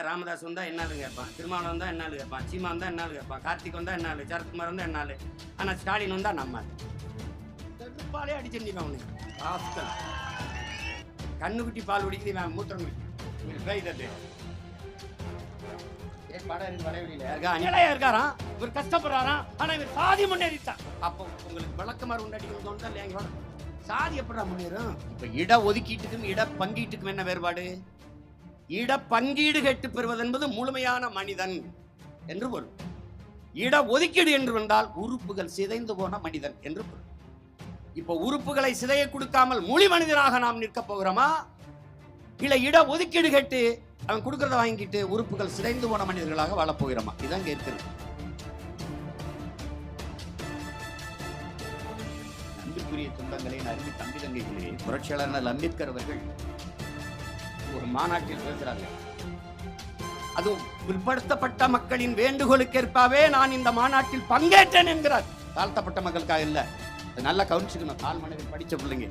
ராமதாஸ் வந்தா என்னாலு கேட்பான், திருமாவளவன் வந்தா என்னாலு கேட்பான், சீமா வந்தா என்னாலு கேட்பான், கார்த்திக் வந்தா என்னாலு, சரத்குமார் வந்தா என்னாலு. ஆனா ஸ்டாலின் வந்தா நம்ம பாலே அடிச்சிருந்தான் அவனு. கண்ணுக்குட்டி பால் குடிக்குது, நான் மூத்திரம் குடிக்கிறேன். இருக்காராம், இவர் கஷ்டப்படுறாராம், ஆனா இவர் சாதி முன்னேறிட்டான். அப்போ உங்களுக்கு விளக்கமாறு உண்டாடிக்கணும் தான் இல்லையா? சாதி எப்படா முன்னேறும்? இப்ப இட ஒதுக்கீட்டுக்கும் இட பங்கீட்டுக்கும் என்ன வேறுபாடு? இட பங்கீடு கேட்டு பெறுவது என்பது முழுமையான மனிதன் என்று பொருள். இட ஒதுக்கீடு என்று வந்தால் உறுப்புகள் சிதைந்து போன மனிதன் என்று பொருள். இப்ப உறுப்புகளை சிதைய கொடுக்காமல் முழு மனிதனாக நாம் நிற்க போகிறோமா, இல்ல இட ஒதுக்கீடு கேட்டு அவன் கொடுக்கறத வாங்கிட்டு உறுப்புகள் சிதைந்து போன மனிதர்களாக வாழப் போகிறோமா? இதான் கேட்கிறது. அன்புக்குரிய சொந்தங்களே, அருமை தம்பி தங்கைகளே, புரட்சியாளர் அம்பேத்கர் அவர்கள் ஒரு மாநாட்டில் பேசுறாங்க. அதுவும் பிற்படுத்தப்பட்ட மக்களின் வேண்டுகோளுக்கேற்பாவே நான் இந்த மாநாட்டில் பங்கேற்றேன் என்கிறார். தாழ்த்தப்பட்ட மக்களுக்காக இல்ல. நல்லா கவனிச்சுக்கணும், தாழ் மனதில் படிச்ச பிள்ளைங்க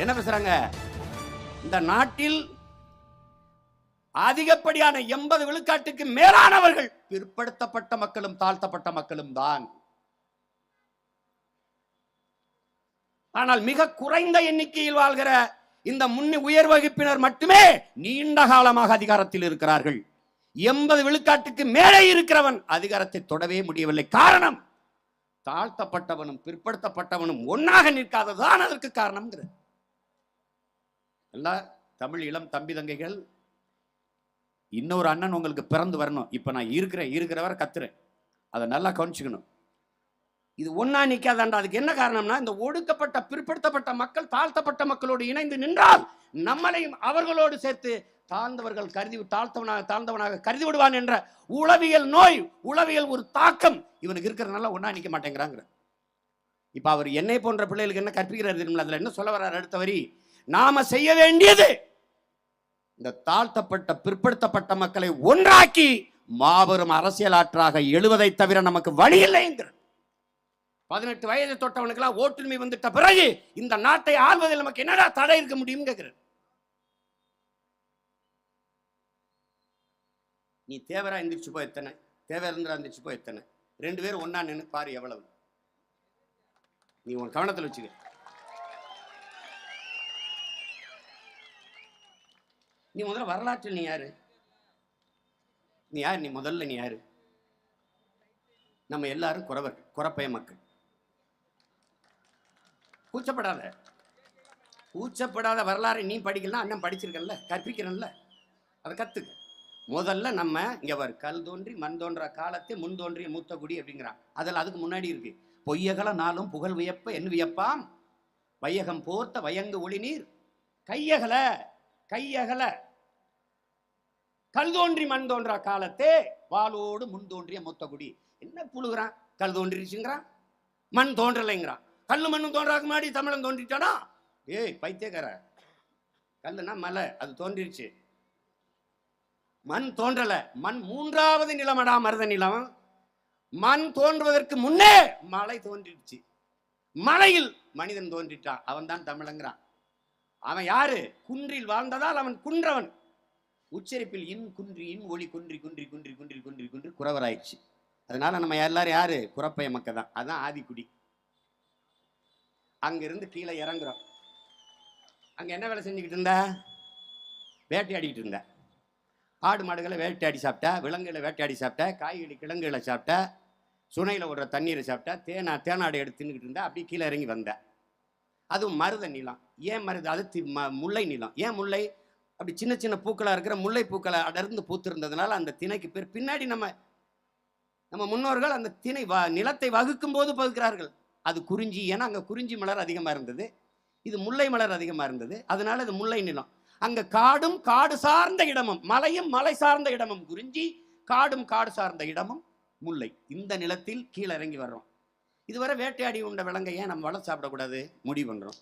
என்ன பேசுறாங்க. இந்த நாட்டில் அதிகப்படியான 80 விழுக்காட்டுக்கு மேலானவர்கள் பிற்படுத்தப்பட்ட மக்களும் தாழ்த்தப்பட்ட மக்களும் தான். ஆனால் மிக குறைந்த எண்ணிக்கையில் வாழ்கிற இந்த உயர் வகுப்பினர் மட்டுமே நீண்ட காலமாக அதிகாரத்தில் இருக்கிறார்கள். 80 விழுக்காட்டுக்கு மேலே இருக்கிறவன் அதிகாரத்தை தொடவே முடியவில்லை. காரணம், தாழ்த்தப்பட்டவனும் பிற்படுத்தப்பட்டவனும் ஒன்னாக நிற்காததான் அதற்கு காரணம். எல்லா தமிழ் இளம் தம்பி தங்கைகள், இன்னொரு அண்ணன் உங்களுக்கு பிறந்து வரணும். இப்ப நான் இருக்கிறவரை கத்துறேன், அதை நல்லா கவனிச்சுக்கணும். இது ஒன்னா நிக்காதாண்டா. அதுக்கு என்ன காரணம்னா, இந்த ஒடுக்கப்பட்ட பிற்படுத்தப்பட்ட மக்கள் தாழ்த்தப்பட்ட மக்களோடு இணைந்து நின்றால் நம்மளையும் அவர்களோடு சேர்த்து தாழ்ந்தவர்கள் தாழ்ந்தவனாக கருதி விடுவான் என்ற உளவியல் நோய், உளவியல் ஒரு தாக்கம் இவனுக்கு இருக்கிறதுனால ஒன்னா நிக்க மாட்டேங்கிறாங்க. இப்ப அவர் என்னை போன்ற பிள்ளைகளுக்கு என்ன கற்பிக்கிறார்? அதுல என்ன சொல்ல வர்றார்? அடுத்த வரி, நாம செய்ய வேண்டியது இந்த தாழ்த்தப்பட்ட பிற்படுத்தப்பட்ட மக்களை ஒன்றாக்கி மாபெரும் அரசியலாற்றாக எழுவதை தவிர நமக்கு வழி இல்லைங்கிற. 18 வயது தொட்டவனுக்கெல்லாம் ஓட்டுரிமை வந்துட்ட பிறகு இந்த நாட்டை ஆள்வதில் நமக்கு என்னடா தடை இருக்க முடியும் கேட்கிறேன். நீ தேவரா எந்திரிச்சு போய் எத்தனை, தேவரந்திரா எந்திரிச்சு போய் எத்தனை, 2 பேரும் ஒன்னா நின்று பாரு எவ்வளவு. நீ உன் கவனத்தில் வச்சுக்க. நீ முதல்ல வரலாற்றில் நீ யாரு? நீ முதல்ல நீ யாரு? நம்ம எல்லாரும் குறப்பய மக்கள். கூச்சப்படாத வரலாறு நீ படிக்கலாம், அண்ணன் படிச்சிருக்கல, கற்பிக்கிறல்ல, அதை கத்துக்க. முதல்ல நம்ம இங்க வர கல் தோன்றி மண் தோன்ற காலத்தை முன் தோன்றிய மூத்த குடி அப்படிங்கிறான். அதில் அதுக்கு முன்னாடி இருக்கு, பொய்யகல நாளும் புகழ் வியப்ப என் வியப்பாம் வையகம் போர்த்த வயங்கு ஒளி நீர் கையகல கல் தோன்றி மண் தோன்றா காலத்தே வாளோடு முன் தோன்றிய மூத்த குடி. என்ன புழுகிறான்? கல் தோன்றிச்சுங்கிறான், மண் தோன்றலைங்கிறான். கல்லு மண்ணும் தோன்றாக்கு முன்னாடி தமிழன் தோன்றிட்டானா? ஏய் பைத்தியக்கார, கல்லுனா மலை, அது தோன்றிருச்சு. மண் தோன்றல, மண் 3வது நிலமடா மருத நிலம். மண் தோன்றுவதற்கு முன்னே மலை தோன்றிடுச்சு. மலையில் மனிதன் தோன்றிட்டான், அவன் தான் தமிழங்கிறான். அவன் யாரு? குன்றில் வாழ்ந்ததால் அவன் குன்றவன். உச்சரிப்பில் இன் குன்றி இன் ஒளி குன்றி குன்றி குன்றி குன்றி குன்றி குன்றி குறவராயிடுச்சு. அதனால நம்ம எல்லாரும் யாரு? குறப்பய மக்கள் தான். அதுதான் ஆதிக்குடி. அங்கிருந்து கீழே இறங்குறோம். அங்க என்ன வேலை செஞ்சுக்கிட்டு இருந்த? வேட்டையாடிக்கிட்டு இருந்த. ஆடு மாடுகளை வேட்டையாடி சாப்பிட்ட, விலங்குகளை வேட்டையாடி சாப்பிட்ட, காய்கறி கிழங்குகளை சாப்பிட்ட, சுனையில் ஓடுற தண்ணீரை சாப்பிட்ட, தேனாடு எடுத்து தின்னுக்கிட்டு இருந்த. அப்படி கீழே இறங்கி வந்த. அதுவும் மருத நிலம். ஏன் மருது? அது முல்லை நிலம். ஏன் முல்லை? அப்படி சின்ன சின்ன பூக்களாக இருக்கிற முல்லை பூக்களை அடர்ந்து பூத்திருந்ததுனால அந்த திணைக்கு பேர். பின்னாடி நம்ம முன்னோர்கள் அந்த திணை நிலத்தை வகுக்கும் போது பகுக்கிறார்கள். அது குறிஞ்சி. ஏன்னா அங்கே குறிஞ்சி மலர் அதிகமாக இருந்தது, இது முல்லை மலர் அதிகமாக இருந்தது. அதனால இது முல்லை நிலம். அங்க காடும் காடு சார்ந்த இடமும் மலையும் மலை சார்ந்த இடமும் குறிஞ்சி, காடும் காடு சார்ந்த இடமும் முல்லை. இந்த நிலத்தில் கீழே இறங்கி வர்றோம். இதுவரை வேட்டையாடி உண்ட விலங்கை ஏன் நம்ம வளர்த்து சாப்பிடக்கூடாது முடிவு பண்றோம்.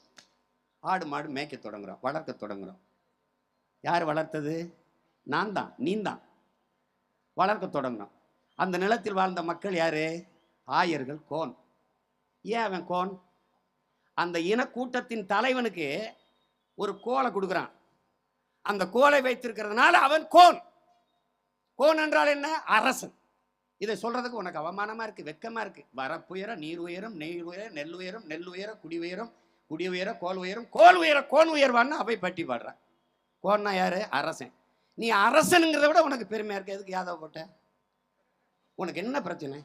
ஆடு மாடு மேய்க்க தொடங்குறோம், வளர்க்க தொடங்குறோம். யார் வளர்த்தது? நான் தான், நீ தான். வளர்க்க தொடங்குறோம். அந்த நிலத்தில் வாழ்ந்த மக்கள் யாரு? ஆயர்கள், கோன். ஏன் அவன் கோன்? அந்த இனக்கூட்டத்தின் தலைவனுக்கு ஒரு கோலை கொடுக்குறான். அந்த கோலை வைத்திருக்கிறதுனால அவன் கோன். கோன் என்றால் என்ன? அரசன். இதை சொல்றதுக்கு உனக்கு அவமானமா இருக்கு, வெக்கமா இருக்கு. வரப்புயர நீர் உயரம், நீர் உயர நெல் உயரம், நெல் உயர குடி உயரம், குடி உயர கோல் உயரம், கோல் உயர கோன் உயர்வான்னு அவை பட்டி பாடுற. கோன்னா யாரு? அரசன். நீ அரசனுங்கிறத விட உனக்கு பெருமையா இருக்கு. எதுக்கு யாதவ போட்ட? உனக்கு என்ன பிரச்சனை?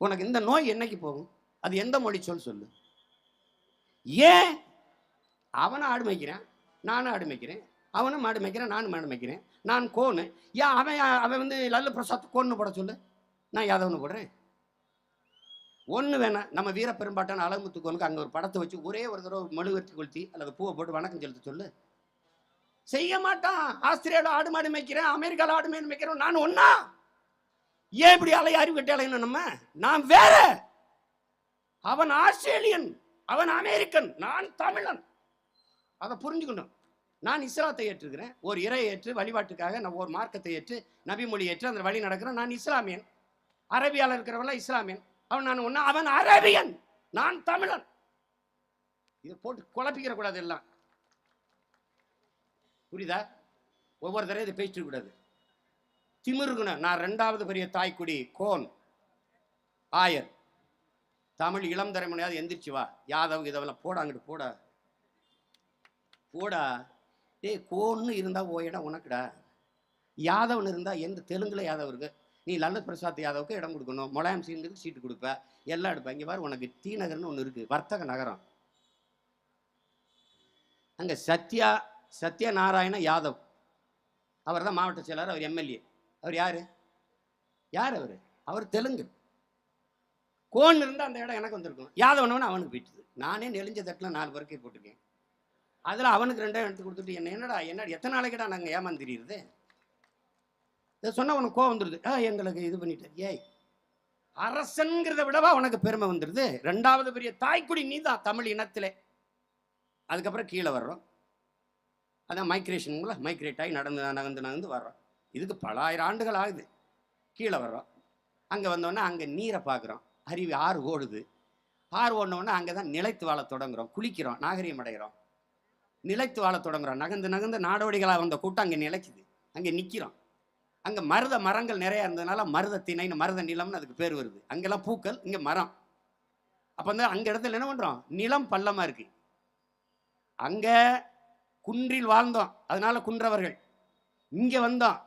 உனக்கு இந்த நோய் என்னைக்கு போகும்? அது எந்த மொழி சொல்லு. ஏன்? அவனை ஆடு மேய்க்கிறேன், நானும் ஆடு மேய்க்கிறேன், அவனும் மாடு மேய்க்கிறேன், நானும் மாடு மேய்க்கிறேன். நான் கோனு. ஏன் அவன் வந்து லல்லு பிரசாத் கோன்னு போட சொல்லு, நான் யாதவனு போடுறேன். ஒன்று வேணாம், நம்ம வீரப்பெரும்பாட்டான அழகுமுத்துக்கோனுக்கு அங்கே ஒரு படத்தை வச்சு ஒரே ஒரு தடவை மெழுகுவர்த்தி கொளுத்தி அல்லது பூவை போட்டு வணக்கம் செலுத்த சொல்லு. செய்ய மாட்டான். ஆஸ்திரேலியாவில் ஆடு மாடு மேய்க்கிறேன், அமெரிக்காவில் ஆடு மாடு மேய்க்கிறேன், நான் ஒன்னா. ஏன் இப்படி அறிவு கட்டி அலையணும் நம்ம? நான் வேற. அவன் ஆஸ்திரேலியன், அவன் அமெரிக்கன், நான் தமிழன். அதை புரிஞ்சுக்கணும். நான் இஸ்லாத்தை ஏற்றுக்கிறேன், ஒரு இறை ஏற்று வழிபாட்டுக்காக நான் ஒரு மார்க்கத்தை ஏற்று நபிமொழி ஏற்று அந்த வழி நடக்கிறேன். நான் இஸ்லாமியன். அரபியால் இருக்கிறவன் இஸ்லாமியன். நான் ஒன்னா, அவன் அரபியன், நான் தமிழன். இதை போட்டு குழப்பிக்கிற கூடாது எல்லாம். புரியுதா? ஒவ்வொரு தடவை இதை பேசிட்டு கூடாது. திமிருக்கணும். நான் 2வது பெரிய தாய்க்குடி கோன் ஆயர். தமிழ் இளம் தலைமுறையாவது எந்திரிச்சு வா. யாதவ் இதெல்லாம் போடா, அங்கிட்டு போடா போடா. டேய், கோன்னு இருந்தா ஓ இடம் உனக்குடா. யாதவன் இருந்தா எந்த தெலுங்குல யாதவ் இருக்கு, நீ லல்லு பிரசாத் யாதவுக்கு இடம் கொடுக்கணும். முலாயம் சிங்குக்கு சீட்டு கொடுப்ப, எல்லாம் எடுப்ப. இங்கே பாரு, உனக்கு டி நகர்னு ஒன்று இருக்கு, வர்த்தக நகரம். அங்கே சத்யநாராயண யாதவ், அவர் தான் மாவட்ட செயலாளர், அவர் எம்எல்ஏ. அவர் யாரு? யார் அவர்? அவர் தெலுங்கு. கோன் இருந்தால் அந்த இடம் எனக்கு வந்திருக்கும். யாதவனவன் அவனுக்கு போயிட்டுது. நானே நெளிஞ்ச தட்டில் 4 பருக்கை போட்டிருக்கேன். அதில் அவனுக்கு 2 எடுத்து கொடுத்துட்டு என்னடா எத்தனை நாளைக்கிட்டா நாங்கள் ஏமாந்துரியுது? இதை சொன்னால் உனக்கு கோவம் வந்துடுது. எங்களுக்கு இது பண்ணிட்டு. ஏய், அரசன்கிறத விடவா உனக்கு பெருமை வந்துடுது? 2வது பெரிய தாய்க்குடி நீ தான் தமிழ் இனத்திலே. அதுக்கப்புறம் கீழே வர்றோம். அதான் மைக்ரேஷனுங்கள, மைக்ரேட் ஆகி நகர்ந்து வர்றோம். இதுக்கு பல ஆயிரம் ஆண்டுகள் ஆகுது. கீழே வர்றோம். அங்கே வந்தோடனே அங்கே நீரை பார்க்குறோம். அருவி ஆறு ஓடுது. ஆறு ஓடினோடனே அங்கே தான் நிலைத்து வாழ தொடங்குறோம். குளிக்கிறோம், நாகரிகம் அடைகிறோம், நிலைத்து வாழ தொடங்குறோம். நகர்ந்து நாடோடிகளாக வந்த கூட்டம் அங்கே நிலைக்குது. அங்கே நிற்கிறோம். அங்கே மருத மரங்கள் நிறையா இருந்ததுனால மருத திணைன்னு மருத நிலம்னு அதுக்கு பேர் வருது. அங்கெல்லாம் பூக்கள், இங்கே மரம். அப்போ வந்து அங்கே இடத்துல என்ன பண்ணுறோம்? நிலம் பள்ளமாக இருக்குது. அங்கே குன்றில் வாழ்ந்தோம், அதனால குன்றவர்கள். இங்கே வந்தோம்,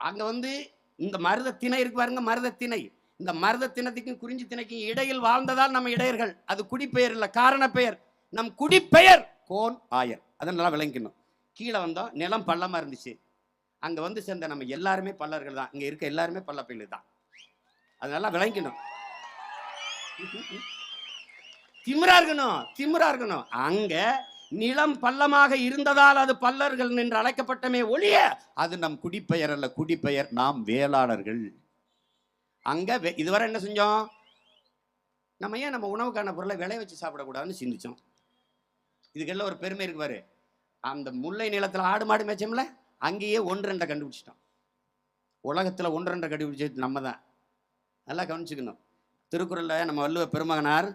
அங்கே வந்து இந்த மருத திணை இருக்கு பாருங்க, மருத திணை. இந்த மருத திணத்துக்கும் குறிஞ்சி திணைக்கும் இடையில் வாழ்ந்ததால் நம்ம இடையர்கள். அது குடிப்பெயர் இல்லை, காரண பெயர். நம் குடிப்பெயர் கோன் ஆயர். அதனால விளங்கிக்கணும். கீழே வந்தோம், நிலம் பள்ளமாக இருந்துச்சு. அங்கே வந்து சேர்ந்த நம்ம எல்லாருமே பல்லர்கள் தான். இங்கே இருக்க எல்லாருமே பல்லப்பயிலு தான். அதனால விளங்கிக்கணும். திமிரா இருக்கணும். அங்க நிலம் பள்ளமாக இருந்ததால் அது பல்லர்கள் என்று அழைக்கப்பட்டமே ஒழிய அது நம் குடிப்பெயர் அல்ல. குடிப்பெயர் நாம் வேளாளர்கள். அங்க இதுவரை என்ன செஞ்சோம்? நம்ம ஏன் நம்ம உணவுக்கான பொருளை விளைய வச்சு சாப்பிடக்கூடாதுன்னு சிந்திச்சோம். இதுக்கெல்லாம் ஒரு பெருமை இருக்கு பாரு. அந்த முல்லை நிலத்துல ஆடு மாடு மேய்ச்சோம்ல, அங்கேயே 1-2 கண்டுபிடிச்சிட்டோம். உலகத்துல 1-2 கண்டுபிடிச்சது நம்ம தான். நல்லா கவனிச்சுக்கணும். திருக்குறள்ல நம்ம வள்ளுவ பெருமகனார்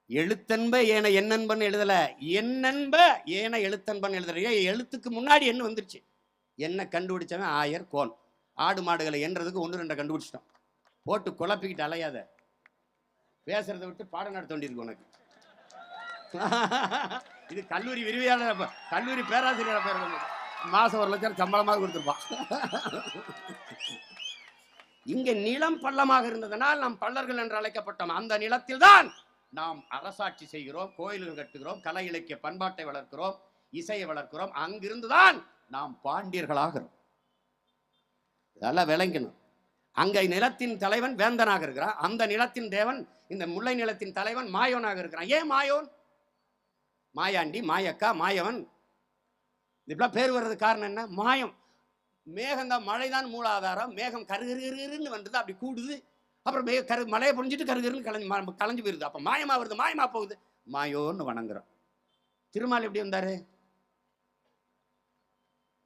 எழுத்தன்ப ஏன எண்ணன்பன் எழுதல, எண்ணன்ப ஏன எழுத்தன்பன் எழுதல. எழுத்துக்கு முன்னாடி என்ன வந்துருச்சு? என்ன கண்டுபிடிச்சவன் ஆயர் கோன். ஆடு மாடுகளை என்றதுக்கு 1-2 கண்டுபிடிச்சிட்டோம். போட்டு குழப்பிக்கிட்டு அலையாத. பேசுறதை விட்டு பாடம் நடத்த வேண்டியிருக்கு உனக்கு. இது கல்லூரி விரிவியாளர், கல்லூரி பேராசிரியர் பேர், மாசம் 1 லட்சம் சம்பளமாக கொடுத்துருப்பான். இங்க நிலம் பள்ளமாக இருந்ததனால் நாம் பல்லர்கள் என்று அழைக்கப்பட்டோம். அந்த நிலத்தில் தான் நாம் அரசாட்சி செய்கிறோம், கோயில்கள் கட்டுகிறோம், கலை இலக்கிய பண்பாட்டை வளர்க்கிறோம், இசையை வளர்க்கிறோம். அங்கிருந்துதான் நாம் பாண்டியர்களாகிறோம். இதெல்லாம் விளங்கணும். அங்க நிலத்தின் தலைவன் வேந்தனாக இருக்கிறான். அந்த நிலத்தின் தேவன், இந்த முல்லை நிலத்தின் தலைவன் மாயோனாக இருக்கிறான். ஏன் மாயோன்? மாயாண்டி, மாயக்கா, மாயவன், இப்பெல்லாம் பேர் வர்றதுக்கு காரணம் என்ன? மாயம். மேகம் தான், மழைதான் மூலாதாரம். மேகம் கருகருன்னு வந்தது, அப்படி கூடுது. அப்புறம் மழையை புரிஞ்சுட்டு கருகருன்னு கலைஞ்சு போயிருது. அப்போ மாயமா வருது, மாயமா போகுது. மாயோன்னு வணங்குறோம். திருமால் எப்படி வந்தாரு?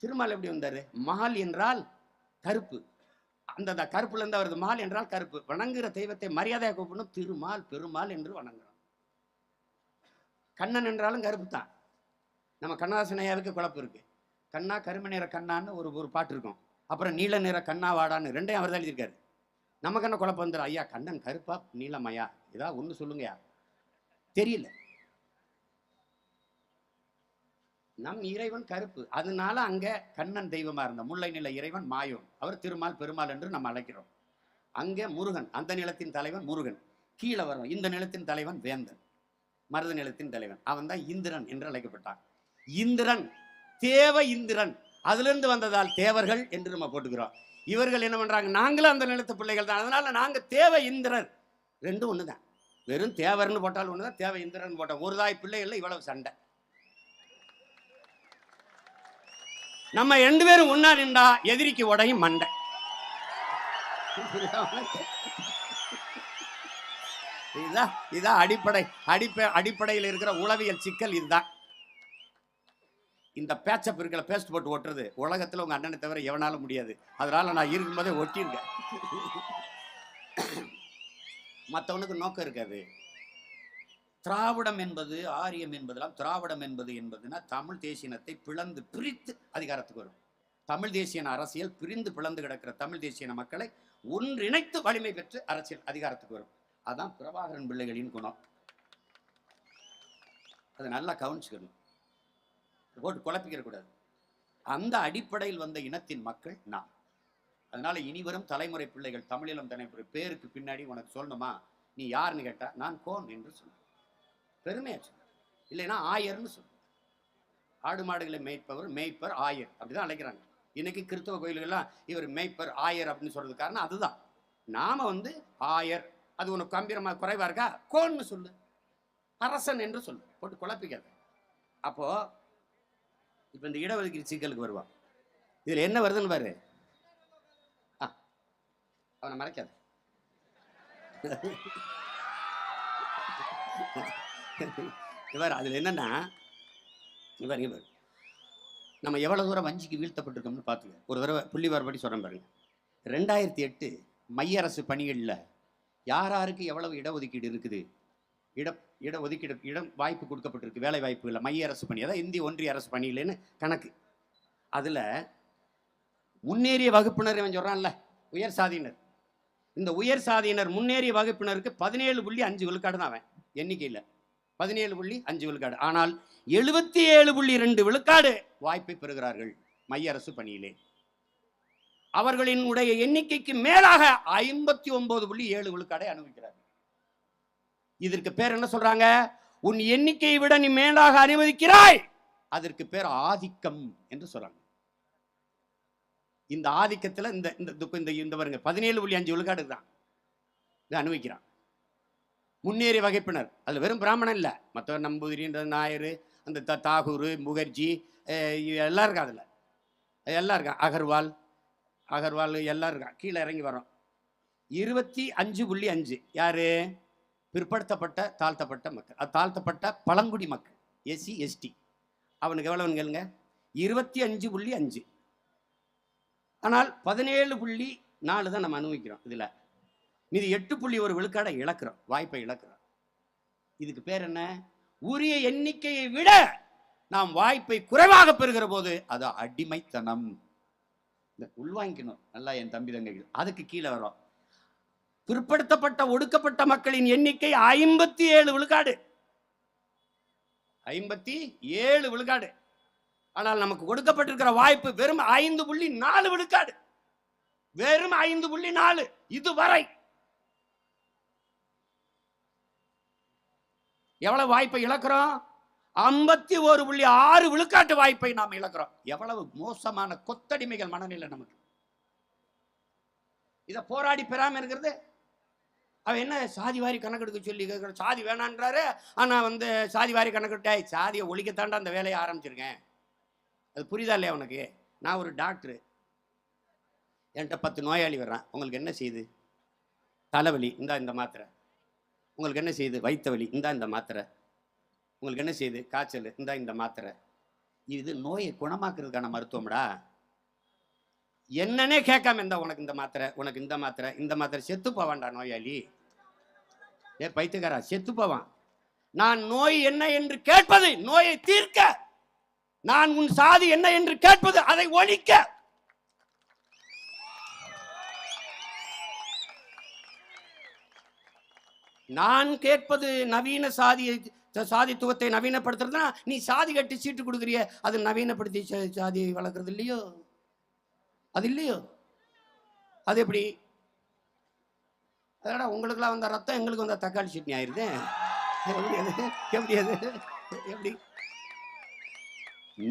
திருமால் எப்படி வந்தாரு? மால் என்றால் கருப்பு. அந்த கருப்புல இருந்து வருது. மால் என்றால் கருப்பு. வணங்குகிற தெய்வத்தை மரியாதையாக கூப்பிடணும். திருமால், பெருமாள் என்று வணங்குறோம். கண்ணன் என்றாலும் கருப்பு தான். நம்ம கண்ணதாசன் ஐயாவுக்கு குழப்பம் இருக்கு. கண்ணா கரும நேர கண்ணான்னு ஒரு பாட்டு இருக்கும். அப்புறம் நீல நிற கண்ணா வாடான்னு ரெண்டையும் அவர் தான் எழுதியிருக்காரு. நமக்கு என்ன குழப்பம் வந்துடும், ஐயா கண்ணன் கருப்பா நீலமையா ஏதாவது ஒன்று சொல்லுங்கயா, தெரியல. நம் இறைவன் கருப்பு, அதனால அங்க கண்ணன் தெய்வமா இருந்த முல்லை நில இறைவன் மாயோன், அவர் திருமால் பெருமாள் என்று நம்ம அழைக்கிறோம். அங்கே முருகன், அந்த நிலத்தின் தலைவன் முருகன். கீழே வரும் இந்த நிலத்தின் தலைவன் வேந்தன், மருத நிலத்தின் தலைவன், அவன் தான் இந்திரன் என்று அழைக்கப்பட்டான். இந்திரன் தேவ இந்திரன், அதிலிருந்து வந்ததால் தேவர்கள் என்று நம்ம போட்டுக்கிறோம். இவர்கள் என்ன பண்றாங்க, நாங்களும் அந்த நிலத்து பிள்ளைகள் தான், அதனால நாங்க தேவ இந்திரர். ரெண்டும் ஒண்ணுதான், வெறும் தேவர்னு போட்டாலும் ஒண்ணுதான், தேவ இந்திரன் போட்டோம். ஒரு தாய் பிள்ளைகள்ல இவ்வளவு சண்டை. நம்ம 2 பேரும் ஒன்னா நின்றா எதிரிக்கு உடையும் மண்டை. இதுதான் அடிப்படையில் இருக்கிற உளவியல் சிக்கல். இதுதான் இந்த பேச்சப் இருக்கிற பேஸ்ட் போட்டு ஒட்டுறது உலகத்துல உங்க அண்ணனை தவிர எவனாலும் முடியாது. அதனால நான் இருக்கும்போதே ஒட்டியிருக்கேன். மற்றவனுக்கு நோக்கம் இருக்காது. திராவிடம் என்பது ஆரியம் என்பதெல்லாம், திராவிடம் என்பதுனா தமிழ் தேசியனத்தை பிரித்து அதிகாரத்துக்கு வரும். தமிழ் தேசியன அரசியல் பிரிந்து பிளந்து கிடக்கிற தமிழ் தேசியன மக்களை ஒன்றிணைத்து வலிமை பெற்று அரசியல் அதிகாரத்துக்கு வரும். அதான் பிரபாகரன் பிள்ளைகளின் குணம். அதை நல்லா கவனிச்சுக்கணும், போட்டு குழப்பிக்கிற கூடாது. அந்த அடிப்படையில் வந்த இனத்தின் மக்கள் நாம். அதனால இனிவரும் தலைமுறை பிள்ளைகள், தமிழிலம் தலைமுறை பேருக்கு பின்னாடி உனக்கு சொல்லணுமா, நீ யாருன்னு கேட்டா நான் கோன் என்று சொல்ல, பெருமையா சொல்ல. இல்லைன்னா ஆயர்னு சொல்ல. ஆடு மாடுகளை மேய்ப்பர் ஆயர் அப்படிதான் அழைக்கிறாங்க. இன்னைக்கு கிறிஸ்தவ கோயில்கள்லாம் இவர் மேய்ப்பர் ஆயர் அப்படின்னு சொல்றது காரணம் அதுதான். நாம ஆயர், அது உனக்கு கம்பீரமா குறைவா இருக்கா, கோன்னு சொல்லு, அரசன் என்று சொல்லு, போட்டு குழப்பிக்காத. அப்போ இப்ப இந்த இடஒதுக்கீடு சிக்கலுக்கு வருவான். இதுல என்ன வருதுன்னு பாரு, அவனை மறைக்காத. இவர் அதுல என்னன்னா, இவர் நம்ம எவ்வளவு தூரம் வஞ்சிக்கு வீழ்த்தப்பட்டிருக்கோம்னு பார்த்துக்க. ஒரு தடவை புள்ளிவார்படி சொல்றேன் பாருங்க. 2008 மைய அரசு பணிகளில் யாருக்கு எவ்வளவு இடஒதுக்கீடு இருக்குது, இடம் வாய்ப்பு கொடுக்கப்பட்டிருக்கு, வேலை வாய்ப்பு இல்லை, மைய அரசு பணி, அதாவது இந்திய ஒன்றிய அரசு பணியிலன்னு கணக்கு. அதுல முன்னேறிய வகுப்பினர் இவன் சொல்றான்ல, உயர் சாதியினர், இந்த உயர் சாதியினர் முன்னேறிய வகுப்பினருக்கு 17.5 விழுக்காடு தான் அவன் எண்ணிக்கையில், 17.5 விழுக்காடு. ஆனால் 77.2 விழுக்காடு வாய்ப்பை பெறுகிறார்கள் மைய அரசு பணியிலே. அவர்களின் உடைய எண்ணிக்கைக்கு மேலாக 59.7 விழுக்காடை அனுமதிக்கிறார்கள். இதற்கு பேர் என்ன சொல்றாங்க, உன் எண்ணிக்கையை விட நீ மேலாக அனுமதிக்கிறாய், அதற்கு பேர் ஆதிக்கம் என்று சொல்றாங்க. இந்த ஆதிக்கத்தில் இந்த பாருங்க 17.5 விழுக்காடு தான் இதை அனுபவிக்கிறான் முன்னேறிய வகைப்பினர். அதுல வெறும் பிராமணன் இல்லை, மற்ற நம்பூதிரி, நாயர், அந்த தாகூர், முகர்ஜி எல்லாம் இருக்கா, அதுல எல்லாம் இருக்கா, அகர்வால் எல்லாம் இருக்கா. கீழே இறங்கி வரோம். 25.5 யாரு, பிற்படுத்தப்பட்ட தாழ்த்தப்பட்ட மக்கள், அது தாழ்த்தப்பட்ட பழங்குடி மக்கள், எஸ்சி எஸ்டி. அவனுக்கு எவ்வளவுன்னு கேளுங்க, 25.5. ஆனால் 17.4 தான் நம்ம அனுபவிக்கிறோம். இதுல மீது 8.1 விழுக்காடை இழக்கிறோம், வாய்ப்பை இழக்கிறோம். இதுக்கு பேர் என்ன, உரிய எண்ணிக்கையை விட நாம் வாய்ப்பை குறைவாக பெறுகிற போது அது அடிமைத்தனம். உள்வாங்கிக்கணும் நல்லா என் தம்பி தங்கைகள். அதுக்கு கீழே வரும். பிற்படுத்தப்பட்ட ஒடுக்கப்பட்ட மக்களின் எண்ணிக்கை 57 விழுக்காடு, 57 விழுக்காடு. ஆனால் நமக்கு கொடுக்கப்பட்டிருக்கிற வாய்ப்பு வெறும் 5.4 விழுக்காடு, வெறும் 5.4. இதுவரை எவ்வளவு வாய்ப்பை இழக்கிறோம், 51.6 விழுக்காட்டு வாய்ப்பை நாம் இழக்கிறோம். எவ்வளவு மோசமான கொத்தடிமைகள் மனநிலை நமக்கு. இதை போராடி பெறாம இருக்கிறது. அவன் என்ன சாதி வாரி கணக்கெடுக்க சொல்லி கேட்கிற, சாதி வேணான்றாரு. ஆனா சாதி வாரி கணக்கெடுத்த சாதியை ஒழிக்கத்தாண்டா அந்த வேலையை ஆரம்பிச்சிருக்கேன். அது புரியுதா இல்லையா உனக்கு? நான் ஒரு டாக்டரு, என்கிட்ட 10 நோயாளி வர்றான். உங்களுக்கு என்ன செய்யுது, தலைவலி, இந்த மாத்திரை. உங்களுக்கு என்ன செய்யுது, வயிற்று வலி, இந்த மாத்திரை. உங்களுக்கு என்ன செய்யுது, காய்ச்சல், இந்த மாத்திரை. இது நோயை குணமாக்குறதுக்கான மருத்துவம்டா. என்னன்னே கேட்காம உனக்கு இந்த மாத்திரை, உனக்கு இந்த மாத்திரை. செத்து போவான்டா நோயாளி. பைத்தியக்காரா, செத்து போவான். நான் நோய் என்ன என்று கேட்பது நோயை தீர்க்க, நான் உன் சாதி என்ன என்று கேட்பது அதை ஒழிக்க. நான் கேட்பது நவீன சாதித்துவத்தை நவீனப்படுத்துறதுனா நீ சாதி கட்டி சீட்டு கொடுக்குறிய, அது நவீனப்படுத்தி சாதி வளர்க்கறது இல்லையோ? அது இல்லையோ? அது எப்படி? அதோட உங்களுக்குலாம் வந்த ரத்தம் எங்களுக்கு வந்த தக்காளி சட்னி ஆயிருது. எப்படி அது? எப்படி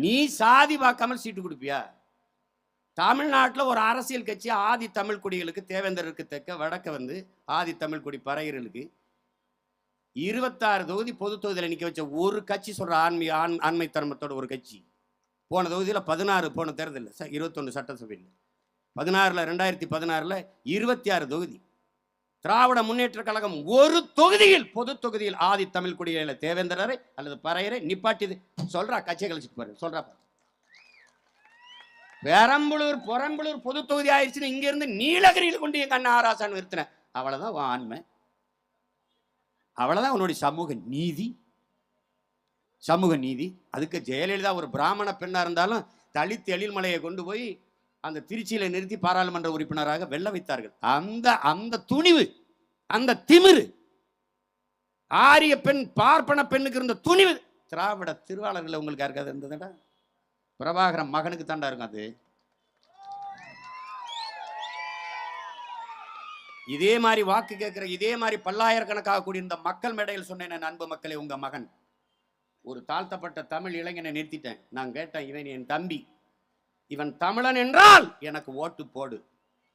நீ சாதி பார்க்காமல் சீட்டு கொடுப்பியா? தமிழ்நாட்டில் ஒரு அரசியல் கட்சி ஆதி தமிழ் குடிகளுக்கு, தேவேந்தருக்கு தெற்க வடக்க வந்து ஆதி தமிழ் குடி பறையர்களுக்கு 26 தொகுதி பொது தொகுதியில் நிற்க வச்ச ஒரு கட்சி சொல்ற ஆண்மை தர்மத்தோட ஒரு கட்சி. போன தொகுதியில் 16, போன தேர்தலில் 21 சட்டசபையில் 16ல் 2016ல் 26 தொகுதி. திராவிட முன்னேற்ற கழகம் ஒரு தொகுதியில், பொது தொகுதியில் ஆதி தமிழ் குடியில தேவேந்திரரை அல்லது பறையரை நிப்பாட்டியது. சொல்றா, கட்சியை கழிச்சுட்டு பாரு, சொல்றா. பெரம்பலூர் பொது தொகுதி ஆயிடுச்சுன்னு இங்க இருந்து நீலகிரியில் கொண்டு எங்க அண்ணன் ஆராசான் நிறுத்தின. அவ்வளவுதான் உன் ஆண்மை, அவ்வளவுதான் உன்னுடைய சமூக நீதி. சமூக நீதி. அதுக்கு ஜெயலலிதா ஒரு பிராமண பெண்ணா இருந்தாலும் தலித் எழில்மலையை கொண்டு போய் அந்த திருச்சியில நிறுத்தி பாராளுமன்ற உறுப்பினராக வெல்ல வைத்தார்கள். அந்த துணிவு, அந்த திமிரு, ஆரிய பெண் பார்ப்பன பெண்ணுக்கு இருந்த துணிவு திராவிட திருவாளர்கள் உங்களுக்கு யாருக்காது இருந்ததுடா? பிரபாகரன் மகனுக்கு தாண்டா இருக்கும் அது. இதே மாதிரி வாக்கு கேட்கிற, இதே மாதிரி பல்லாயிரக்கணக்காக கூடிய இந்த மக்கள் மேடையில் சொன்னேன், அன்பு மக்களே, உங்க மகன் ஒரு தாழ்த்தப்பட்ட தமிழ் இளைஞனை நிறுத்திட்டேன். நான் கேட்டேன், இவன் என் தம்பி, இவன் தமிழன் என்றால் எனக்கு ஓட்டு போடு,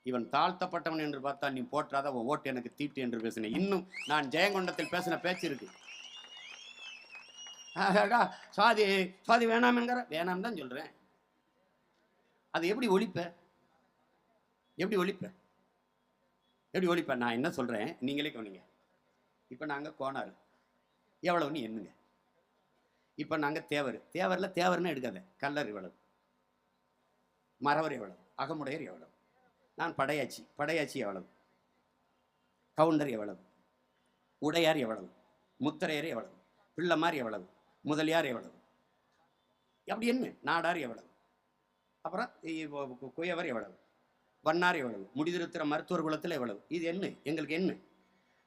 இவன் தாழ்த்தப்பட்டவன் என்று பார்த்தா நீ போற்றாத, உன் ஓட்டு எனக்கு தீட்டு என்று பேசினேன். இன்னும் நான் ஜெயங்கொண்டத்தில் பேசின பேச்சு இருக்கு. சாதி வேணாம் என்கிற, வேணாம் தான் சொல்றேன். அது எப்படி ஒழிப்ப? எப்படி ஒழிப்ப? எப்படி ஒழிப்ப? நான் என்ன சொல்றேன் நீங்களே கவனிங்க. இப்ப நாங்க கோனார் எவ்வளவுன்னு எண்ணுங்க. இப்ப நாங்க தேவரில் தேவர்னு எடுக்காத, கல்லர் எவ்வளவு, மறவர் எவ்வளவு, அகமுடையர் எவ்வளவு, நான் படையாச்சி எவ்வளவு, கவுண்டர் எவ்வளவு, உடையார் எவ்வளவு, முத்தரையர் எவ்வளவு, பிள்ளைமார் எவ்வளவு, முதலியார் எவ்வளவு, அப்படி என்ன, நாடார் எவ்வளவு, அப்புறம் குயவர் எவ்வளவு, வண்ணார் எவ்வளவு, முடிதிருத்திர மருத்துவர் குலத்தில் எவ்வளவு, இது என்ன எங்களுக்கு என்ன?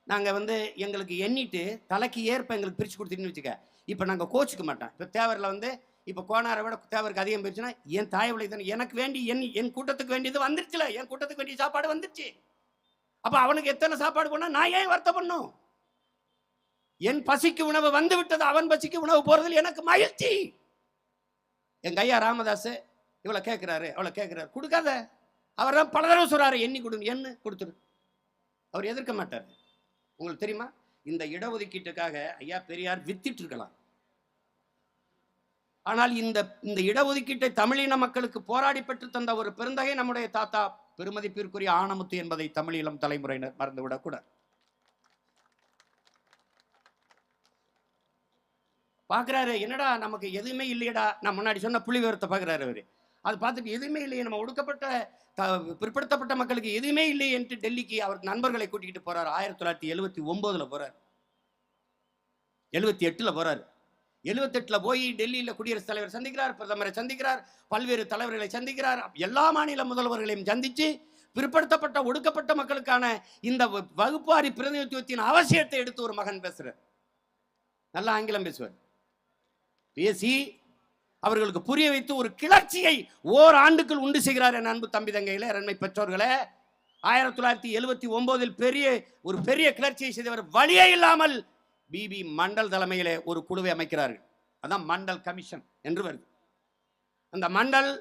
நாங்கள் எங்களுக்கு எண்ணிட்டு தலைக்கு ஏற்ப எங்களுக்கு பிரித்து கொடுத்துட்டுன்னு வச்சுக்க. இப்போ நாங்கள் கோச்சிக்க மாட்டோம். இப்போ தேவரில் இப்போ கோனாரை விட தேவருக்கு அதிகம் போயிடுச்சுன்னா என் தாய் விளை தானே எனக்கு வேண்டி, என் கூட்டத்துக்கு வேண்டியது வந்துருச்சுல, என் கூட்டத்துக்கு வேண்டிய சாப்பாடு வந்துருச்சு. அப்போ அவனுக்கு எத்தனை சாப்பாடு போனால் நான் ஏன் வருத்தம் பண்ணும்? என் பசிக்கு உணவு வந்து விட்டது, அவன் பசிக்கு உணவு போறதில் எனக்கு மகிழ்ச்சி. எங்க ஐயா ராமதாஸ் இவ்வளோ கேட்குறாரு, அவ்வளோ கேட்குறாரு, கொடுக்காத. அவர் தான் பல தடவை சொல்றாரு, எண்ணி கொடுங்க, என்ன கொடுத்துரு. அவர் எதிர்க்க மாட்டார். உங்களுக்கு தெரியுமா, இந்த இடஒதுக்கீட்டுக்காக ஐயா பெரியார் வித்திட்டு இருக்கலாம். ஆனால் இந்த இடஒதுக்கீட்டை தமிழின மக்களுக்கு போராடி பெற்று தந்த ஒரு பெருந்தகை நம்முடைய தாத்தா பெருமதிப்பிற்குரிய ஆனமுத்து என்பதை தமிழீழம் தலைமுறையினர் மறந்துவிடக்கூடாது. பார்க்குறாரு, என்னடா நமக்கு எதுவுமே இல்லையடா. நான் முன்னாடி சொன்ன புள்ளி விவரத்தை பார்க்குறாரு அவரு. அது பார்த்துட்டு எதுவுமே இல்லையே, நம்ம ஒடுக்கப்பட்ட பிற்படுத்தப்பட்ட மக்களுக்கு எதுவுமே இல்லை என்று டெல்லிக்கு அவர் நண்பர்களை கூட்டிகிட்டு போறார். 1979 போறார், 78 போறார். 78 போய் டெல்லியில் குடியரசுத் தலைவர் சந்திக்கிறார், பிரதமரை சந்திக்கிறார், பல்வேறு தலைவர்களை சந்திக்கிறார், எல்லா மாநில முதல்வர்களையும் சந்திச்சு பிற்படுத்தப்பட்ட ஒடுக்கப்பட்ட மக்களுக்கான இந்த வகுப்பாரி பிரதிநிதித்துவத்தின் அவசியத்தை எடுத்து ஒரு மகன் பேசுறார். நல்லா ஆங்கிலம் பேசுவார். பேசி அவர்களுக்கு புரிய வைத்து ஒரு கிளர்ச்சியை ஓராண்டுக்குள் உண்டு செய்கிறார். என் அன்பு தம்பி தங்கையில, அருமை பெற்றோர்களே, 1979 ஒரு பெரிய கிளர்ச்சியை செய்தவர். வழியே இல்லாமல் பிபி மண்டல் தலைமையிலே ஒரு குழுவை அமைக்கிறார்கள். அதான் மண்டல் கமிஷன் என்று வருது. அந்த மண்டல்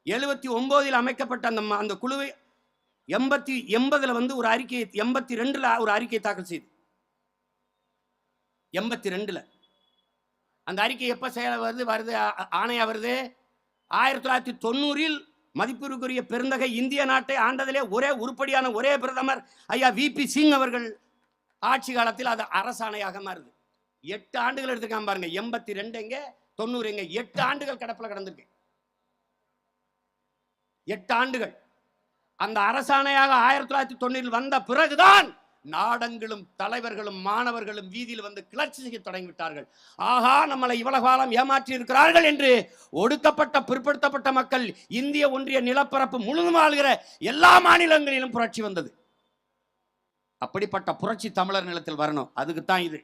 79 அமைக்கப்பட்ட அந்த குழுவை 80 ஒரு அறிக்கை, 82 ஒரு அறிக்கை தாக்கல் செய்து, 82 அந்த அறிக்கை எப்ப செயல வருது ஆணையா வருது? 1990 மதிப்பிற்குரிய பெருந்தகை இந்திய நாட்டை ஆண்டதிலே ஒரே உருப்படியான ஒரே பிரதமர் ஐயா விபி சிங் அவர்கள் ஆட்சி காலத்தில் அது அரசாணையாக மாறுது. 8 ஆண்டுகள் எடுத்துக்காம பாருங்க. 82 எங்க, 90 எங்க, 8 ஆண்டுகள் கடப்பில் கடந்திருக்கு. 8 ஆண்டுகள். அந்த அரசாணையாக 1990 வந்த பிறகுதான் நாடங்களும் தலைவர்களும் மாணவர்களும் வீதியில் வந்து கிளர்ச்சி செய்ய தொடங்கிவிட்டார்கள். ஆகா, நம்மளை இவ்வளவு காலம் ஏமாற்றி இருக்கிறார்கள் என்று ஒடுக்கப்பட்ட பிற்படுத்தப்பட்ட மக்கள் இந்திய ஒன்றிய நிலப்பரப்பு முழுதும் ஆளுகிற எல்லா மாநிலங்களிலும் புரட்சி வந்தது. அப்படிப்பட்ட புரட்சி தமிழர் நிலத்தில் வரணும். அதுக்கு தான் இது.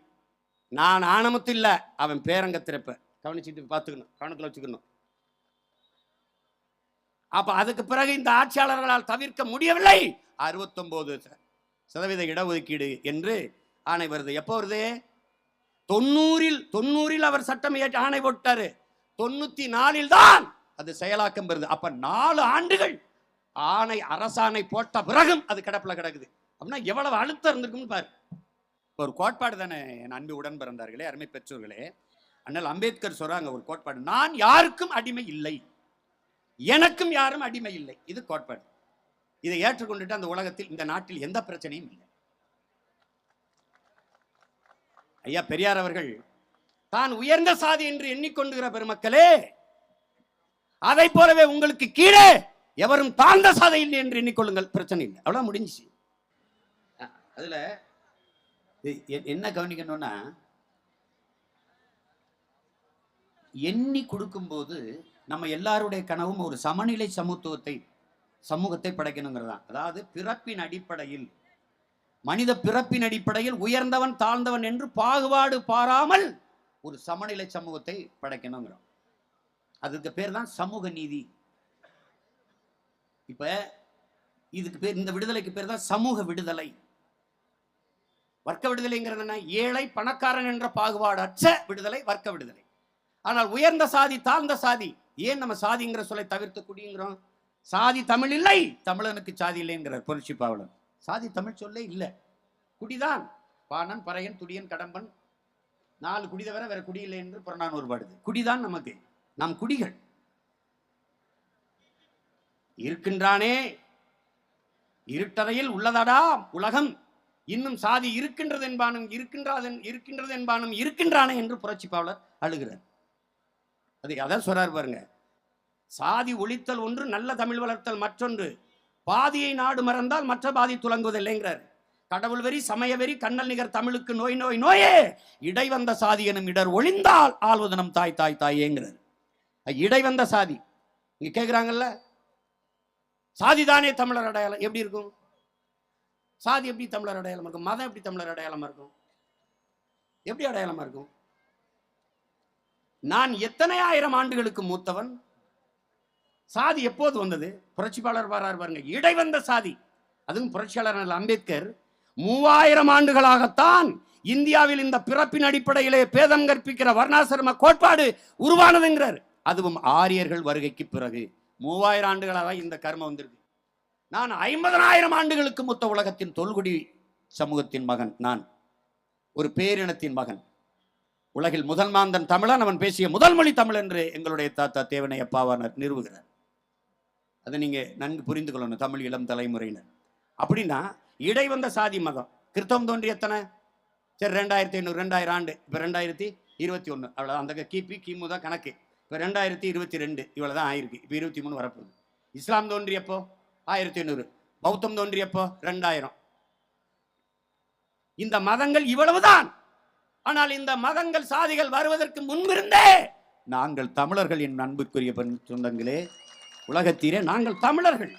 நான் ஆணமுத்து இல்லை, அவன் பேரங்க திறப்ப கவனிச்சுட்டு பார்த்துக்கணும், கவனத்தில் வச்சுக்கணும். அப்ப அதுக்கு பிறகு இந்த ஆட்சியாளர்களால் தவிர்க்க முடியவில்லை. 69% இடஒதுக்கீடு என்று ஆணை வருது. எப்போ வருது? 90 அவர் சட்டம் ஆணை போட்டாரு. 94 தான் அது செயலாக்கம் பெறுது. அப்ப 4 ஆண்டுகள் ஆணை அரசாணை போட்ட பிறகும் அது கிடப்பில் கிடக்குது. அப்படின்னா எவ்வளவு அழுத்தம் இருந்திருக்குன்னு பாரு. ஒரு கோட்பாடு தானே என் அன்பு உடன் பிறந்தார்களே, அருமை பெற்றோர்களே. அண்ணல் அம்பேத்கர் சொல்றாங்க ஒரு கோட்பாடு, நான் யாருக்கும் அடிமை இல்லை, எனக்கும் யாரும் அடிமை இல்லை. இது கோட்பாடு. இதை ஏற்றுக்கொண்டுட்டு அந்த உலகத்தில் இந்த நாட்டில் எந்த பிரச்சனையும் இல்லை. ஐயா பெரியார் அவர்கள் தான் உயர்ந்த சாதி என்று எண்ணிக்கொண்டுகிற பெருமக்களே, அதை போலவே உங்களுக்கு கீழே எவரும் தாழ்ந்த சாதி இல்லை என்று எண்ணிக்கொள்ளுங்கள், பிரச்சனை இல்லை, அவ்வளவு முடிஞ்சிச்சு. அதுல என்ன கவனிக்கணும்னா, எண்ணி கொடுக்கும் போது நம்ம எல்லாருடைய கனவும் ஒரு சமநிலை சமூகத்தை படைக்கணுங்கிறதான். அதாவது பிறப்பின் அடிப்படையில், மனித பிறப்பின் அடிப்படையில் உயர்ந்தவன் தாழ்ந்தவன் என்று பாகுபாடு பாராமல் ஒரு சமநிலை சமூகத்தை படைக்கணுங்கிறோம். அதுக்கு பேர் தான் சமூக நீதி. இப்ப இதுக்கு பேர், இந்த விடுதலைக்கு பேர் தான் சமூக விடுதலை. வர்க்க விடுதலைங்கிறது என்ன? ஏழை பணக்காரன் என்ற பாகுபாடு அற்ற விடுதலை வர்க்க விடுதலை. ஆனால் உயர்ந்த சாதி தாழ்ந்த சாதி, ஏன் நம்ம சாதிங்கிற சொல்லை தவிர்த்து குடிங்கிறோம்? சாதி தமிழ் இல்லை, தமிழனுக்கு சாதி இல்லைங்கிறார் புரட்சி பாவலர். சாதி தமிழ் சொல்லே இல்லை, குடிதான். பாணன் பறையன் துடியன் கடம்பன் 4 குடி தவிர வேற குடி இல்லை என்று புறநானூறு பாடுது. குடிதான் நமக்கு, நாம் குடிகள். இருக்கின்றானே இருட்டறையில் உள்ளதடா உலகம், இன்னும் சாதி இருக்கின்றது என்பானும் இருக்கின்றது என்பானும் இருக்கின்றானே என்று புரட்சி பாவலர் அழுகிறார். அது அதான் சொல்றாரு பாருங்க, சாதி ஒழித்தல் ஒன்று, நல்ல தமிழ் வளர்த்தல் மற்றொன்று, பாதியை நாடு மறந்தால் மற்ற பாதி துலங்குவதில்லைங்கிறார். கடவுள் வெறி சமய வெறி கண்ணல் நிகர் தமிழுக்கு நோய் நோய் நோயே, இடை வந்த சாதி எனும் இடர் ஒளிந்தால் ஆள்வதனம் தாய் தாய் தாயேங்கிறார். இடை வந்த சாதி இங்க கேட்கிறாங்கல்ல, சாதிதானே தமிழர் அடையாளம். எப்படி இருக்கும்? சாதி எப்படி தமிழர் அடையாளம் இருக்கும்? மதம் எப்படி தமிழர் அடையாளமா இருக்கும்? எப்படி அடையாளமா இருக்கும்? நான் எத்தனை ஆயிரம் ஆண்டுகளுக்கு மூத்தவன்? சாதி எப்போது வந்தது? புரட்சியாளர் வரார் பாருங்க, இடைவந்த சாதி. அதுவும் புரட்சியாளர் அம்பேத்கர் 3000 ஆண்டுகளாகத்தான் இந்தியாவில் இந்த பிறப்பின் அடிப்படையிலே பேதம் கற்பிக்கிற வர்ணாசிரம கோட்பாடு உருவானதுங்கிறார். அதுவும் ஆரியர்கள் வருகைக்கு பிறகு 3000 ஆண்டுகளாக இந்த கர்மம் வந்திருக்கு. நான் 50,000 ஆண்டுகளுக்கு மொத்த உலகத்தின் தொல்குடி சமூகத்தின் மகன். நான் ஒரு பேரினத்தின் மகன். உலகில் முதல் மாந்தன் தமிழன், அவன் பேசிய முதல் மொழி தமிழ் என்று எங்களுடைய தாத்தா தேவனை அப்பாவானர் நிறுவுகிறார். அதை நீங்க நன்கு புரிந்து கொள்ளணும், தமிழ் இளம் தலைமுறையினர். அப்படின்னா இடை வந்த சாதி மதம். கிறிஸ்தவம் தோன்றி எத்தனை? சரி 2500 2000 ஆண்டு. இப்போ 2021 அவ்வளோ. அந்த கிபி கிமு தான் கணக்கு. இப்போ 2022 இவ்வளோதான் ஆயிருக்கு. இப்போ 23 வரப்போகுது. இஸ்லாம் தோன்றியப்போ 1500, பௌத்தம் தோன்றியப்போ 2000. இந்த மதங்கள் இவ்வளவுதான். ஆனால் இந்த மதங்கள் சாதிகள் வருவதற்கு முன்பிருந்தே நாங்கள் தமிழர்கள். என் அன்புக்குரிய சொந்தங்களே, உலகத்தீரே நாங்கள் தமிழர்கள்.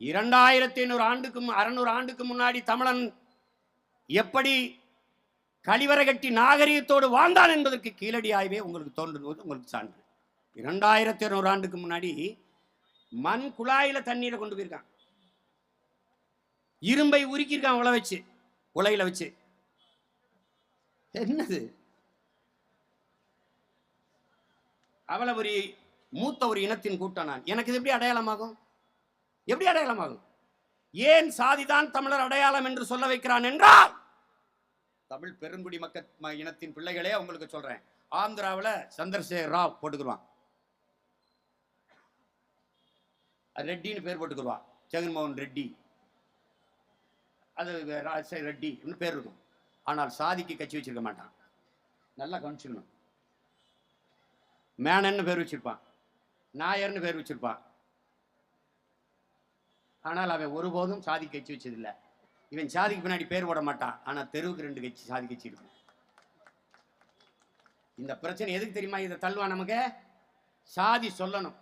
$2500 600 ஆண்டுக்கு முன்னாடி தமிழன் எப்படி கழிவறை கட்டி நாகரிகத்தோடு வாழ்ந்தான் என்பதற்கு கீழடி ஆய்வே உங்களுக்கு தோன்றுவது உங்களுக்கு சான்று. 2600 ஆண்டுக்கு முன்னாடி மண் குழாயில தண்ணீரை கொண்டு போயிருக்கான், இரும்பை உருக்கியிருக்கான் உலை வச்சு, உலையில வச்சு. என்னது அவ்வளவு ஒரு மூத்த ஒரு இனத்தின் கூட்டம் நான். எனக்கு இது எப்படி அடையாளமாகும்? எப்படி அடையாளமாகும்? ஏன் சாதிதான் தமிழர் அடையாளம் என்று சொல்ல வைக்கிறான் என்றால், தமிழ் பெருங்குடி மக்கள் இனத்தின் பிள்ளைகளே உங்களுக்கு சொல்றேன், ஆந்திராவில் சந்திரசேகர் ராவ் போட்டுக்குருவான், ரெட்டின்னு பேர் போட்டுக்குருவான், ஜெகன்மோகன் ரெட்டி, அது ராஜசேகர் ரெட்டி பேர் இருக்கும். ஆனால் சாதிக்கு கட்சி வச்சிருக்க மாட்டான். நல்லா கவனிச்சுக்கணும். மேனன்னு பேர் வச்சிருப்பான், நாயர்னு பேர் வச்சிருப்பான். ஆனால் அவன் ஒருபோதும் சாதி கட்சி வச்சதில்லை. இவன் சாதிக்கு பின்னாடி பேர் போட மாட்டான், ஆனால் தெருவுக்கு 2 கட்சி சாதி கட்சி இருக்கும். இந்த பிரச்சனை எதுக்கு தெரியுமா? இதை தள்ளுவா நமக்கு. சாதி சொல்லணும்.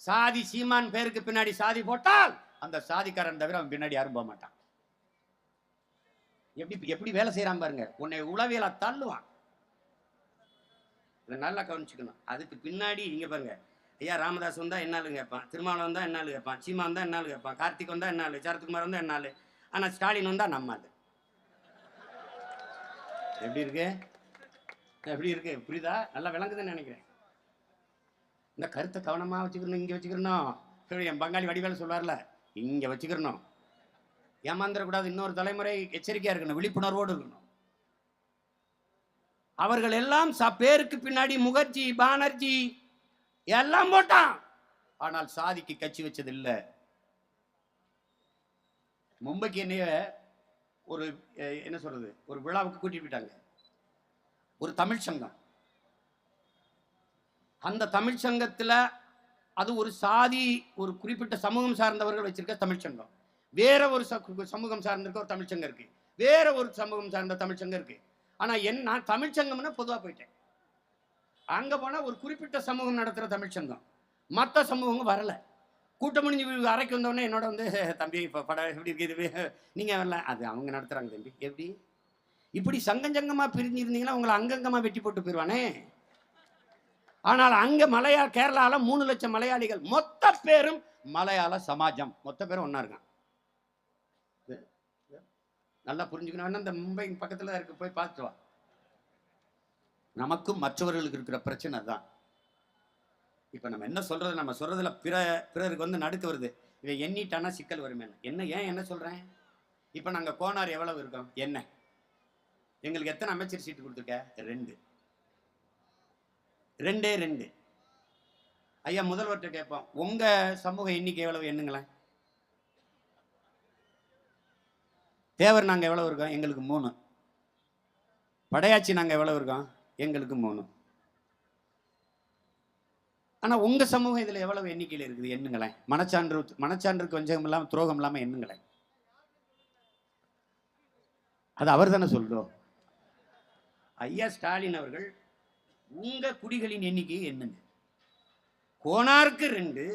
சாதி சீமான் பேருக்கு பின்னாடி சாதி போட்டால் அந்த சாதிக்காரன் தவிர அவன் பின்னாடி யாரும் போக மாட்டான். எப்படி எப்படி வேலை செய்யறான் பாருங்க. உன்னை உளவியலா தள்ளுவான். இதை நல்லா கவனிச்சுக்கணும். அதுக்கு பின்னாடி இங்க பாருங்க, ஐயா ராமதாஸ் வந்தா என்னாலும் கேட்பான், திருமாவளவன் வந்தா என்னாலும் கேட்பான், சீமா வந்தா என்னாலும் கேட்பான், கார்த்திக் வந்தா என்னாலும், சரத்குமார் வந்தா என்னாலும். ஆனா ஸ்டாலின் வந்தா நம்மாது. எப்படி இருக்கு? எப்படி இருக்கு? புரியுதா? நல்லா விளங்குதுன்னு நினைக்கிறேன். இந்த கருத்தை கவனமா வச்சுக்கணும். இங்க வச்சுக்கணும். என் பங்காளி வடிவேல சொல்வார்ல, இங்க வச்சுக்கணும். ஏமாந்துடக்கூடாது. இன்னொரு தலைமுறை எச்சரிக்கையா இருக்கணும், விழிப்புணர்வோடு இருக்கணும். அவர்கள் எல்லாம் பேருக்கு பின்னாடி முகர்ஜி பானர்ஜி எல்லாம் போட்டான். ஆனால் சாதிக்கு கட்சி வச்சது இல்லை. மும்பைக்கு என்னைய ஒரு என்ன சொல்றது, ஒரு விழாவுக்கு கூட்டிட்டு போயிட்டாங்க. ஒரு தமிழ் சங்கம். அந்த தமிழ் சங்கத்துல அது ஒரு சாதி, ஒரு குறிப்பிட்ட சமூகம் சார்ந்தவர்கள் வச்சிருக்க தமிழ் சங்கம். வேற ஒரு சமூகம் சார்ந்திருக்க ஒரு தமிழ் சங்கம் இருக்கு. வேற ஒரு சமூகம் சார்ந்த தமிழ் சங்கம் இருக்கு. ஆனா நான் தமிழ் சங்கம்னா பொதுவா போயிட்டேன். அங்க போனா ஒரு குறிப்பிட்ட சமூகம் நடத்துற தமிழ் சங்கம், மற்ற சமூகம் வரல. கூட்டம் முடிஞ்சு அறைக்கு வந்தோடனே என்னோட வந்து, தம்பி இப்ப படம் எப்படி இருக்கு, நீங்க வரல, அது அவங்க நடத்துறாங்க தம்பி. எப்படி இப்படி சங்கமா பிரிஞ்சிருந்தீங்கன்னா உங்களை அங்கங்கமா வெட்டி போட்டு போயிடுவானே. ஆனால் அங்க கேரளால 3 லட்சம் மலையாளிகள், மொத்த பேரும் மலையாள சமாஜம், மொத்த பேரும் ஒன்னா இருக்கான். நல்லா புரிஞ்சுக்கணும். இந்த மும்பை பக்கத்துல இருக்கு, போய் பார்த்துட்டு வா. நமக்கும் மற்றவர்களுக்கு இருக்கிற பிரச்சனை தான். இப்ப நம்ம என்ன சொல்றது, நம்ம சொல்றதுல பிறருக்கு வந்து நடுக்க வருது. இவன் எண்ணிட்டானா சிக்கல் வருமே. என்ன சொல்றேன்? இப்ப நாங்க கோனார் எவ்வளவு இருக்கோம்? என்ன எங்களுக்கு எத்தனை அமைச்சர் சீட்டு கொடுத்துருக்க? 2. 2. ஐயா முதல்வர்கிட்ட கேட்போம், உங்க சமூக எண்ணிக்கை எவ்வளவு எண்ணுங்களேன். தேவர் நாங்க எவ்வளவு இருக்கோம்? எங்களுக்கு 3. படையாச்சி நாங்க எவ்வளவு இருக்கோம்? எங்களுக்கு 3. ஆனா உங்க சமூகம் இதுல எவ்வளவு எண்ணிக்கையில் இருக்குது? எண்ணுங்களேன். மனச்சான்றுக்கு வஞ்சகம் இல்லாம துரோகம் இல்லாம எண்ணுங்களேன். அது அவர் தானே சொல்றோம். ஐயா ஸ்டாலின் அவர்கள் உங்க குடிகளின் எண்ணிக்கையை எண்ணுங்க. கோனாருக்கு 2,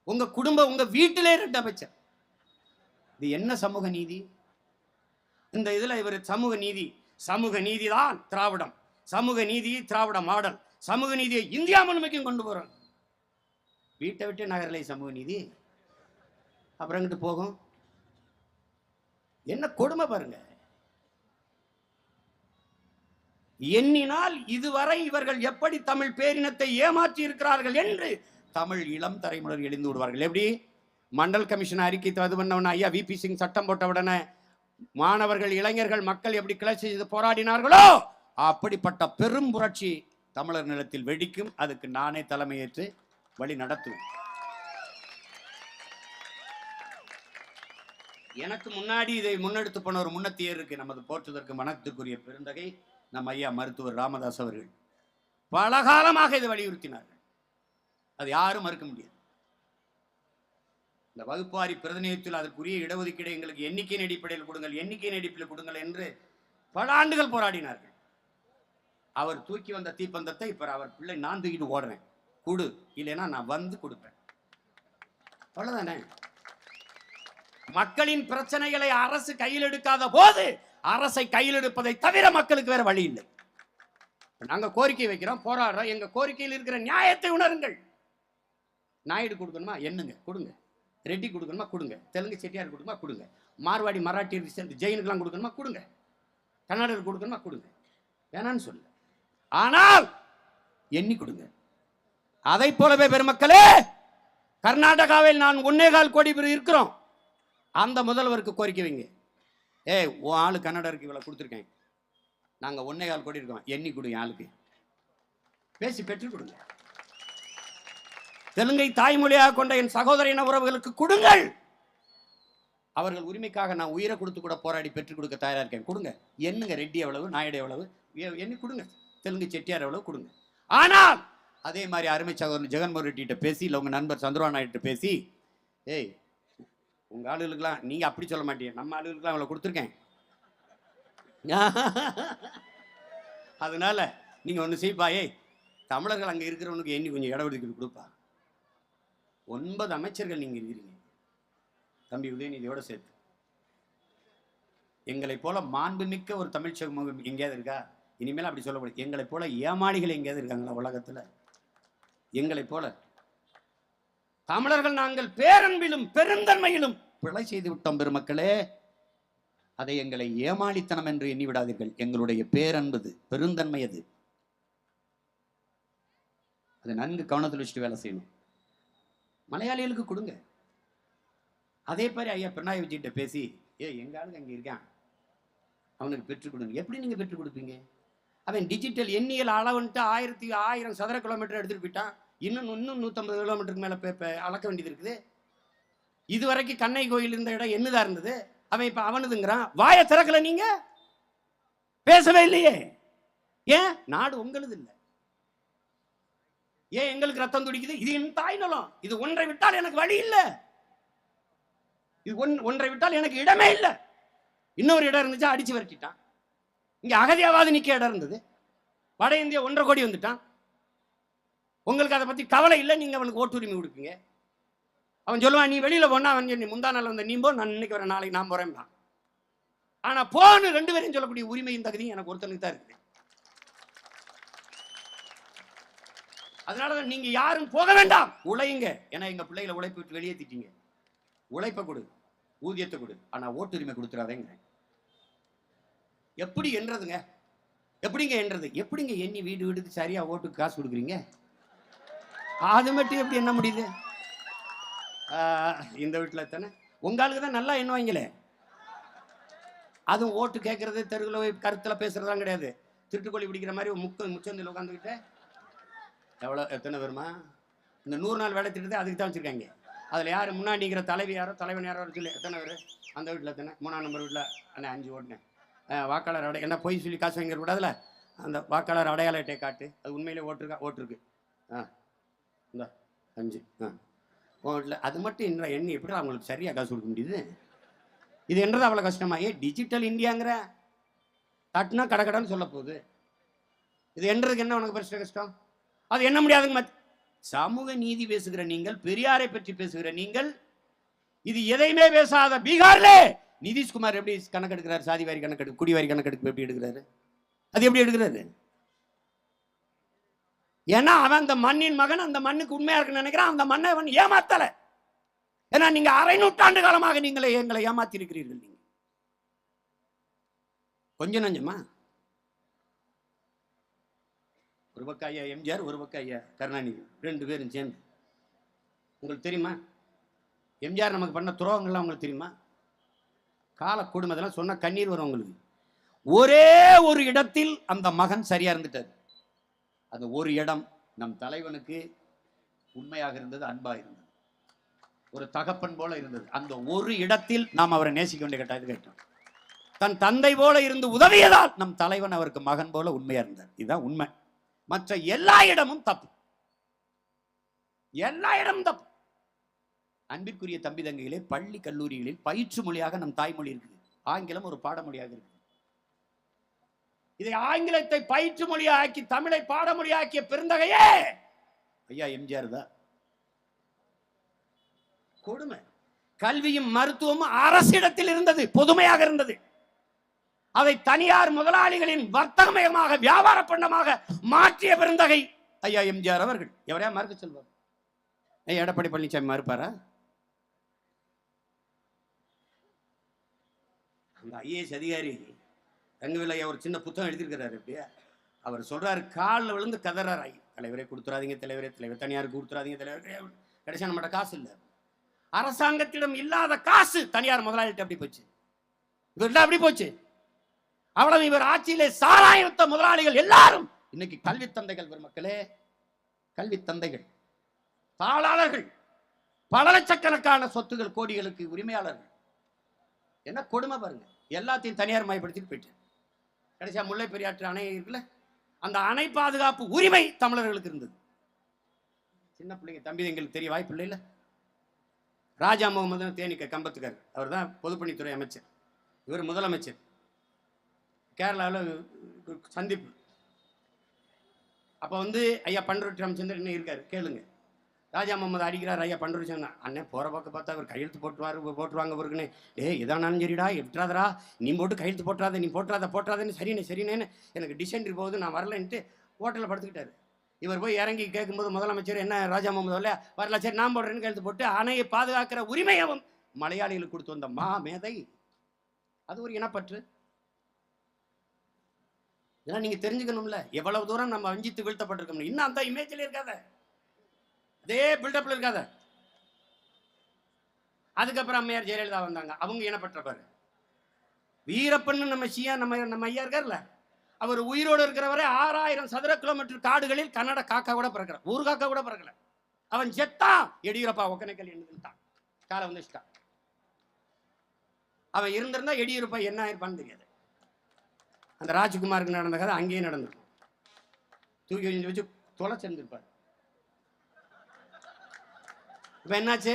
உங்க குடும்பம் உங்க வீட்டிலே 2 அமைச்சர். இது என்ன சமூக நீதி? இந்த இதுல இவர் சமூக நீதி தான் திராவிடம், சமூக நீதி திராவிட மாடல், சமூக நீதியை இந்தியா முழுமைக்கும் கொண்டு போறோம். வீட்டை விட்டு நகரலை சமூக நீதி, அப்புறம் எங்கிட்டு போகும்? என்ன கொடுமை பாருங்க. எண்ணினால் இதுவரை இவர்கள் எப்படி தமிழ் பேரினத்தை ஏமாற்றி இருக்கிறார்கள் என்று தமிழ் இளம் தலைமுறை எழுந்து விடுவார்கள். எப்படி மண்டல் கமிஷன் அறிக்கை அது பண்ண ஐயா விபி சிங் சட்டம் போட்ட உடனே மாணவர்கள், இளைஞர்கள், மக்கள் எப்படி கிளர்ச்சி செய்து போராடினார்களோ அப்படிப்பட்ட பெரும் புரட்சி தமிழர் நிலத்தில் வெடிக்கும். அதுக்கு நானே தலைமையேற்று வழி நடத்துவேன். எனக்கு முன்னாடி இதை முன்னெடுத்து போன ஒரு முன்னத்தியர் இருக்கு. நமது போற்றுவதற்கு வணக்கத்திற்குரிய பெருந்தகை நம் ஐயா மருத்துவர் ராமதாஸ் அவர்கள் பல காலமாக இதை வலியுறுத்தினார்கள். அது யாரும் மறுக்க முடியாது. இந்த வகுப்பாரி பிரதிநிதித்துவத்தில் அதற்குரிய இடஒதுக்கீடு எங்களுக்கு எண்ணிக்கையின் அடிப்படையில் கொடுங்கள், எண்ணிக்கையின் அடிப்படையில் கொடுங்கள் என்று பல ஆண்டுகள் போராடினார்கள். அவர் தூக்கி வந்த தீப்பந்தத்தை இப்ப அவர் பிள்ளை நான் தூக்கிட்டு ஓடுறேன், கொடு, இல்லைன்னா நான் வந்து கொடுப்பேன். அவ்வளவுதானே. மக்களின் பிரச்சனைகளை அரசு கையில் எடுக்காத போது அரசை கையில் எடுப்பதை தவிர மக்களுக்கு வேற வழி இல்லை. நாங்க கோரிக்கை வைக்கிறோம், போராடுறோம். எங்க கோரிக்கையில் இருக்கிற நியாயத்தை உணருங்கள். நாயுடு கொடுக்கணுமா? என்னங்க கொடுங்க. ரெட்டி கொடுக்கணுமா? கொடுங்க. தெலுங்கு செட்டியார் கொடுக்கணுமா? கொடுங்க. மார்வாடி மராட்டி ஜெயினுக்கெல்லாம் கொடுக்கணுமா? கொடுங்க. கன்னடர் கொடுக்கணுமா? கொடுங்க. வேணான்னு சொல்ல, ஆனால் எண்ணி கொடுங்க. அதை போலவே பெருமக்களே, கர்நாடகாவில் நான் 1.25 கோடி பேர் இருக்கிறோம். அந்த முதல்வருக்கு கோரிக்கை வைங்க. உன் ஆளு கன்னடருக்கு இவ்வளவு கொடுத்துருக்கேன், நாங்க 1.25 கோடி இருக்கோம், எண்ணி கொடுங்க. ஆளுக்கு பேசி பெற்றுக் கொடுங்க. தெலுங்கை தாய்மொழியாக கொண்ட என் சகோதரின உறவுகளுக்கு கொடுங்கள். அவர்கள் உரிமைக்காக நான் உயிரை கொடுத்து கூட போராடி பெற்றுக் கொடுக்க தயாரா இருக்கேன். கொடுங்க. என்னங்க ரெட்டி எவ்வளவு, நாயுடு எவ்வளவு, எண்ணி கொடுங்க. தெலுங்கு செட்டியார் எவ்வளவு கொடுங்க. ஆனால் அதே மாதிரி அருமை சகோதரன் ஜெகன்மோகன் ரெட்டிகிட்ட பேசி, இல்லை உங்க நண்பர் சந்திரபாபு நாயுடு பேசி, உங்க ஆளுகளுக்கெல்லாம் நீங்க அப்படி சொல்ல மாட்டீங்க, நம்ம ஆளுகளுக்கெல்லாம் அவ்வளவு கொடுத்துருக்கேன், அதனால நீங்க ஒண்ணு செய்ப்பா, தமிழர்கள் அங்க இருக்கிறவனுக்கு எண்ணி கொஞ்சம் இடஒதுக்கீடு கொடுப்பா, 9 அமைச்சர்கள் நீங்க இருக்கிறீங்க தம்பி உதயநிதியோட சேர்த்து. எங்களை போல மாண்புமிக்க ஒரு தமிழ் சமூகம் எங்கேயாவது இருக்கா? இனிமேல் அப்படி சொல்லக்கூடாது. எங்களை போல ஏமாளிகள் எங்கேயாவது இருக்காங்களா உலகத்துல? எங்களை போல தமிழர்கள் நாங்கள் பேரன்பிலும் பெருந்தன்மையிலும் பிழை செய்து விட்டோம் பெருமக்களே. அதை எங்களை ஏமாளித்தனம் என்று எண்ணி விடாதீர்கள். எங்களுடைய பேரன்பது பெருந்தன்மை அது. அதை நன்கு கவனத்தில் வச்சுட்டு வேலை செய்யணும். மலையாளிகளுக்கு கொடுங்க. அதே மாதிரி ஐயா பினராயி விஜயன்கிட்ட பேசி எங்க ஆளுங்க அங்கே இருக்கான் அவனுக்கு பெற்றுக் கொடுங்க. எப்படி நீங்க பெற்றுக் கொடுப்பீங்க? அவன் டிஜிட்டல் எண்ணியல் அளவுன்ட்டு 1000 சதுர கிலோமீட்டர் எடுத்துட்டு போயிட்டான். இன்னும் 150 கிலோமீட்டருக்கு மேல அளக்க வேண்டியது இருக்குது. இதுவரைக்கும் கண்ணை கோயில் இருந்த இடம் என்னதான் இருந்தது? அவன் இப்ப அவனுதுங்கிறான். வாயை திறக்கல, நீங்க பேசவே இல்லையே. ஏன்? நாடு உங்களுது இல்லை. ஏன் எங்களுக்கு ரத்தம் துடிக்குது? இது என் தாய் நலம். இது ஒன்றை விட்டால் எனக்கு வழி இல்லை. இது ஒன்றை விட்டால் எனக்கு இடமே இல்லை. இன்னொரு இடம் இருந்துச்சா அடிச்சு விரட்டிட்டான். இங்க அகதியாவது நிக்க இடம் இருந்தது. வட இந்தியா 1.5 கோடி வந்துட்டான். உங்களுக்கு அதை பத்தி கவலை இல்லை. நீங்க அவனுக்கு ஓட்டுரிமை கொடுப்பீங்க. அவன் சொல்லுவான், நீ வெளியில போனா அவன் நீ முந்தா நாள் வந்த நீ போ, நான் இன்னைக்கு வரேன், நாளைக்கு நான் போறேன். ஆனா போன்னு 2 பேரையும் சொல்லக்கூடிய உரிமையும் தகுதியும் எனக்கு ஒருத்தனுக்கு தான் இருக்குது. அதனாலதான் நீங்க யாரும் போக வேண்டாம், உழையுங்க. ஏன்னா எங்க பிள்ளைகளை உழைப்பு விட்டு வெளியேற்றிட்டீங்க. உழைப்பை கொடு, ஊதியத்தை கொடு, ஆனா ஓட்டுரிமை கொடுத்துறாதேங்க. எப்படி என்றதுங்க? எப்படிங்க என்றது? எப்படிங்க எண்ணி வீடு வீடுக்கு சரியா ஓட்டுக்கு காசு கொடுக்குறீங்க? அது மட்டும் எப்படி என்ன முடியுது? இந்த வீட்டுல தானே உங்க ஆளுக்கு தான் நல்லா எண்ணுவாங்களே. அதுவும் ஓட்டு கேட்கறது தெருவில் போய் கருத்துல பேசுறதுலாம் கிடையாது. திருட்டுக்கோழி பிடிக்கிற மாதிரி முச்சந்தில் உட்காந்துக்கிட்டு எத்தனை பேருமா இந்த 100 நாள் வேலை திட்டத்தை அதுக்கு தான் வச்சிருக்காங்க. அதில் யார் முன்னாடிங்கிற தலைவி யாரோ தலைவன் யாரோ சொல்லி எத்தனை பேர் அந்த வீட்டில் எத்தனை 3ஆம் நம்பர் வீட்டில் அண்ணே 5 ஓட்டுனேன். வாக்காளர் அடை என்ன போய் சொல்லி காசு வாங்கிட கூடாதுல. அந்த வாக்காளர் அடையாள அட்டை காட்டு, அது உண்மையிலே ஓட்டுருக்கு. இந்த 5 ஓட்டில் அது மட்டும் என்ன எண்ணி எப்படி அவங்களுக்கு சரியாக காசு கொடுக்க முடியுது? இது என்றது அவ்வளோ கஷ்டமா? டிஜிட்டல் இந்தியாங்கிற தட்டுனா கடன்னு சொல்ல போகுது. இது என்றதுக்கு என்ன உனக்கு பிரச்சனை கஷ்டம்? அது என்ன முடியாதுங்க. சமூக நீதி பேசுகிற நீங்கள், பெரியாரை பற்றி பேசுகிற நீங்கள், இது எதையுமே பேசாத பீகார்ல நிதிஷ்குமார் எப்படி கணக்கெடுக்கிறார்? சாதி வாரி கணக்கெடுப்பு, குடிவாரி கணக்கெடுப்பு எப்படி எடுக்கிறாரு? அது எப்படி எடுக்கிறாரு? ஏன்னா அவன் அந்த மண்ணின் மகன், அந்த மண்ணுக்கு உண்மையா இருக்குன்னு நினைக்கிறான். அந்த மண்ணை அவன் ஏமாத்தல. ஏன்னா நீங்க 1/2 நூற்றாண்டு காலமாக நீங்களே எங்களை ஏமாத்தி இருக்கிறீர்கள். நீங்க கொஞ்சம் நஞ்சமா? ஒரு பக்கம் ஐயா எம்ஜிஆர், ஒரு பக்கம் ஐயா கருணாநிதி, 2 பேரும் சேர்ந்து. உங்களுக்கு தெரியுமா எம்ஜிஆர் நமக்கு பண்ண துரோகங்கள்லாம் உங்களுக்கு தெரியுமா? கால கொடுமை அதெல்லாம் சொன்னா கண்ணீர் வரும் உங்களுக்கு. ஒரே ஒரு இடத்தில் அந்த மகன் சரியா இருந்துட்டார். அந்த ஒரு இடம் நம் தலைவனுக்கு உண்மையாக இருந்தது, அன்பா இருந்தது, ஒரு தகப்பன் போல இருந்தது. அந்த ஒரு இடத்தில் நாம் அவரை நேசிக்க வேண்டிய கட்டாயத்தை கேட்டோம். தன் தந்தை போல இருந்து உதவியதால் நம் தலைவன் அவருக்கு மகன் போல உண்மையா இருந்தார். இதுதான் உண்மை. மற்ற எல்லா இடமும் தப்பு. எல்லா இடமும் தப்பு. அன்பிற்குரிய தம்பி தங்கைகளே, பள்ளி கல்லூரிகளில் பயிற்று மொழியாக நம் தாய்மொழி இருக்குது. ஆங்கிலம் ஒரு பாடமொழியாக இருக்கு. இதை ஆங்கிலத்தை பயிற்று மொழியாக்கி தமிழை பாடமொழியாக்கிய பெருந்தகையே ஐயா எம்ஜிஆர் தான். கொடுமை. கல்வியும் மருத்துவமும் அரசிடத்தில் இருந்தது, பொதுமையாக இருந்தது. அதை தனியார் முதலாளிகளின் வர்த்தகமயமாக, வியாபார பண்டமாக மாற்றிய பெருந்தகை ஐயா எம்ஜிஆர் அவர்கள். எவரையா மறுக்க செல்வார்? எடப்பாடி பழனிசாமி மறுப்பாரா? அந்த ஐஏஎஸ் அதிகாரி ரங்கவேல் ஐயா ஒரு சின்ன புத்தகம் எழுதியிருக்கிறாரு. அப்படியே அவர் சொல்றாரு, காலில் விழுந்து கதறாரு, தலைவரே கொடுத்துறாதீங்க, தலைவரே, தலைவர் தனியாருக்கு கொடுத்துறாதீங்க, தலைவர். கடைசியா நம்மகிட்ட காசு இல்லை. அரசாங்கத்திடம் இல்லாத காசு தனியார் முதலாளிகிட்ட அப்படி போச்சு, இவர்கிட்ட அப்படி போச்சு. அவ்வளவு இவர் ஆட்சியிலே சாராயத்த முதலாளிகள் எல்லாரும் இன்னைக்கு கல்வி தந்தைகள். பெருமக்களே, கல்வி தந்தைகள், தாளாளர்கள், பல லட்சக்கணக்கான சொத்துகள், கோடிகளுக்கு உரிமையாளர்கள். என்ன கொடுமை பாருங்க. எல்லாத்தையும் தனியார் மயப்படுத்திட்டு போயிட்டு கடைசியா முல்லை பெரியாற்று அணை இருக்குல்ல, அந்த அணை பாதுகாப்பு உரிமை தமிழர்களுக்கு இருந்தது. சின்ன பிள்ளைங்க தம்பி எங்களுக்கு தெரிய வாய்ப்பு இல்லை. இல்ல ராஜா முகமது தேனிக்க கம்பத்துக்கார், அவர் தான் பொதுப்பணித்துறை அமைச்சர், இவர் முதலமைச்சர். கேரளாவில் சந்திப்பு. அப்போ ஐயா பண்ருட்டி ராமச்சந்திரன் இருக்காரு, கேளுங்க. ராஜா முகமது அடிக்கிறார். ஐயா பண்ருட்டி சொன்னா, அண்ணே போகிற பக்கம் பார்த்தா அவர் கையெழுத்து போட்டுருவாங்க பொருக்குன்னு. இதானாலும் சரிடா, எட்டாதரா, நீ போட்டு கையெழுத்து போட்டுறாத, நீ போட்டுறாதன்னு சரிண்ணேன்னு எனக்கு டிசென்ட்ரி போகுது, நான் வரலன்ட்டு ஹோட்டலில் படுத்துக்கிட்டாரு. இவர் போய் இறங்கி கேட்கும்போது முதலமைச்சர் என்ன ராஜா முகமது வரல, சரி நான் போடுறேன்னு கையெழுத்து போட்டு அணையை பாதுகாக்கிற உரிமையவும் மலையாளிகளுக்கு கொடுத்து வந்த மேதை. அது ஒரு இனப்பற்று. இதெல்லாம் நீங்க தெரிஞ்சுக்கணும்ல, எவ்வளவு தூரம் நம்ம வஞ்சித்து வீழ்த்தப்பட்டிருக்கோம். இன்னும் அந்த இமேஜ்ல இருக்காத, அதே பில்டப்ல இருக்காத. அதுக்கப்புறம் அம்மையார் ஜெயலலிதா வந்தாங்க. அவங்க இனப்பற்ற பாரு. வீரப்பன்னு நம்ம சியா நம்ம ஐயா இருக்கார்ல, அவர் உயிரோடு இருக்கிறவரை 6000 சதுர கிலோமீட்டர் காடுகளில் கன்னட காக்கா கூட பிறக்கல, ஒரு காக்கா கூட பிறக்கல. அவன் செத்தான், எடியூரப்பா ஒக்கனைக்கல் என்னதுட்டான், காலை வந்துட்டான். அவன் இருந்திருந்தா எடியூரப்பா என்ன ஆயிருப்பான்னு தெரியாது. அந்த ராஜ்குமாருக்கு நடந்த கதை அங்கேயே நடந்திருக்கும். தூக்கி வச்சு தொலை சேர்ந்திருப்பார். இப்ப என்னாச்சு,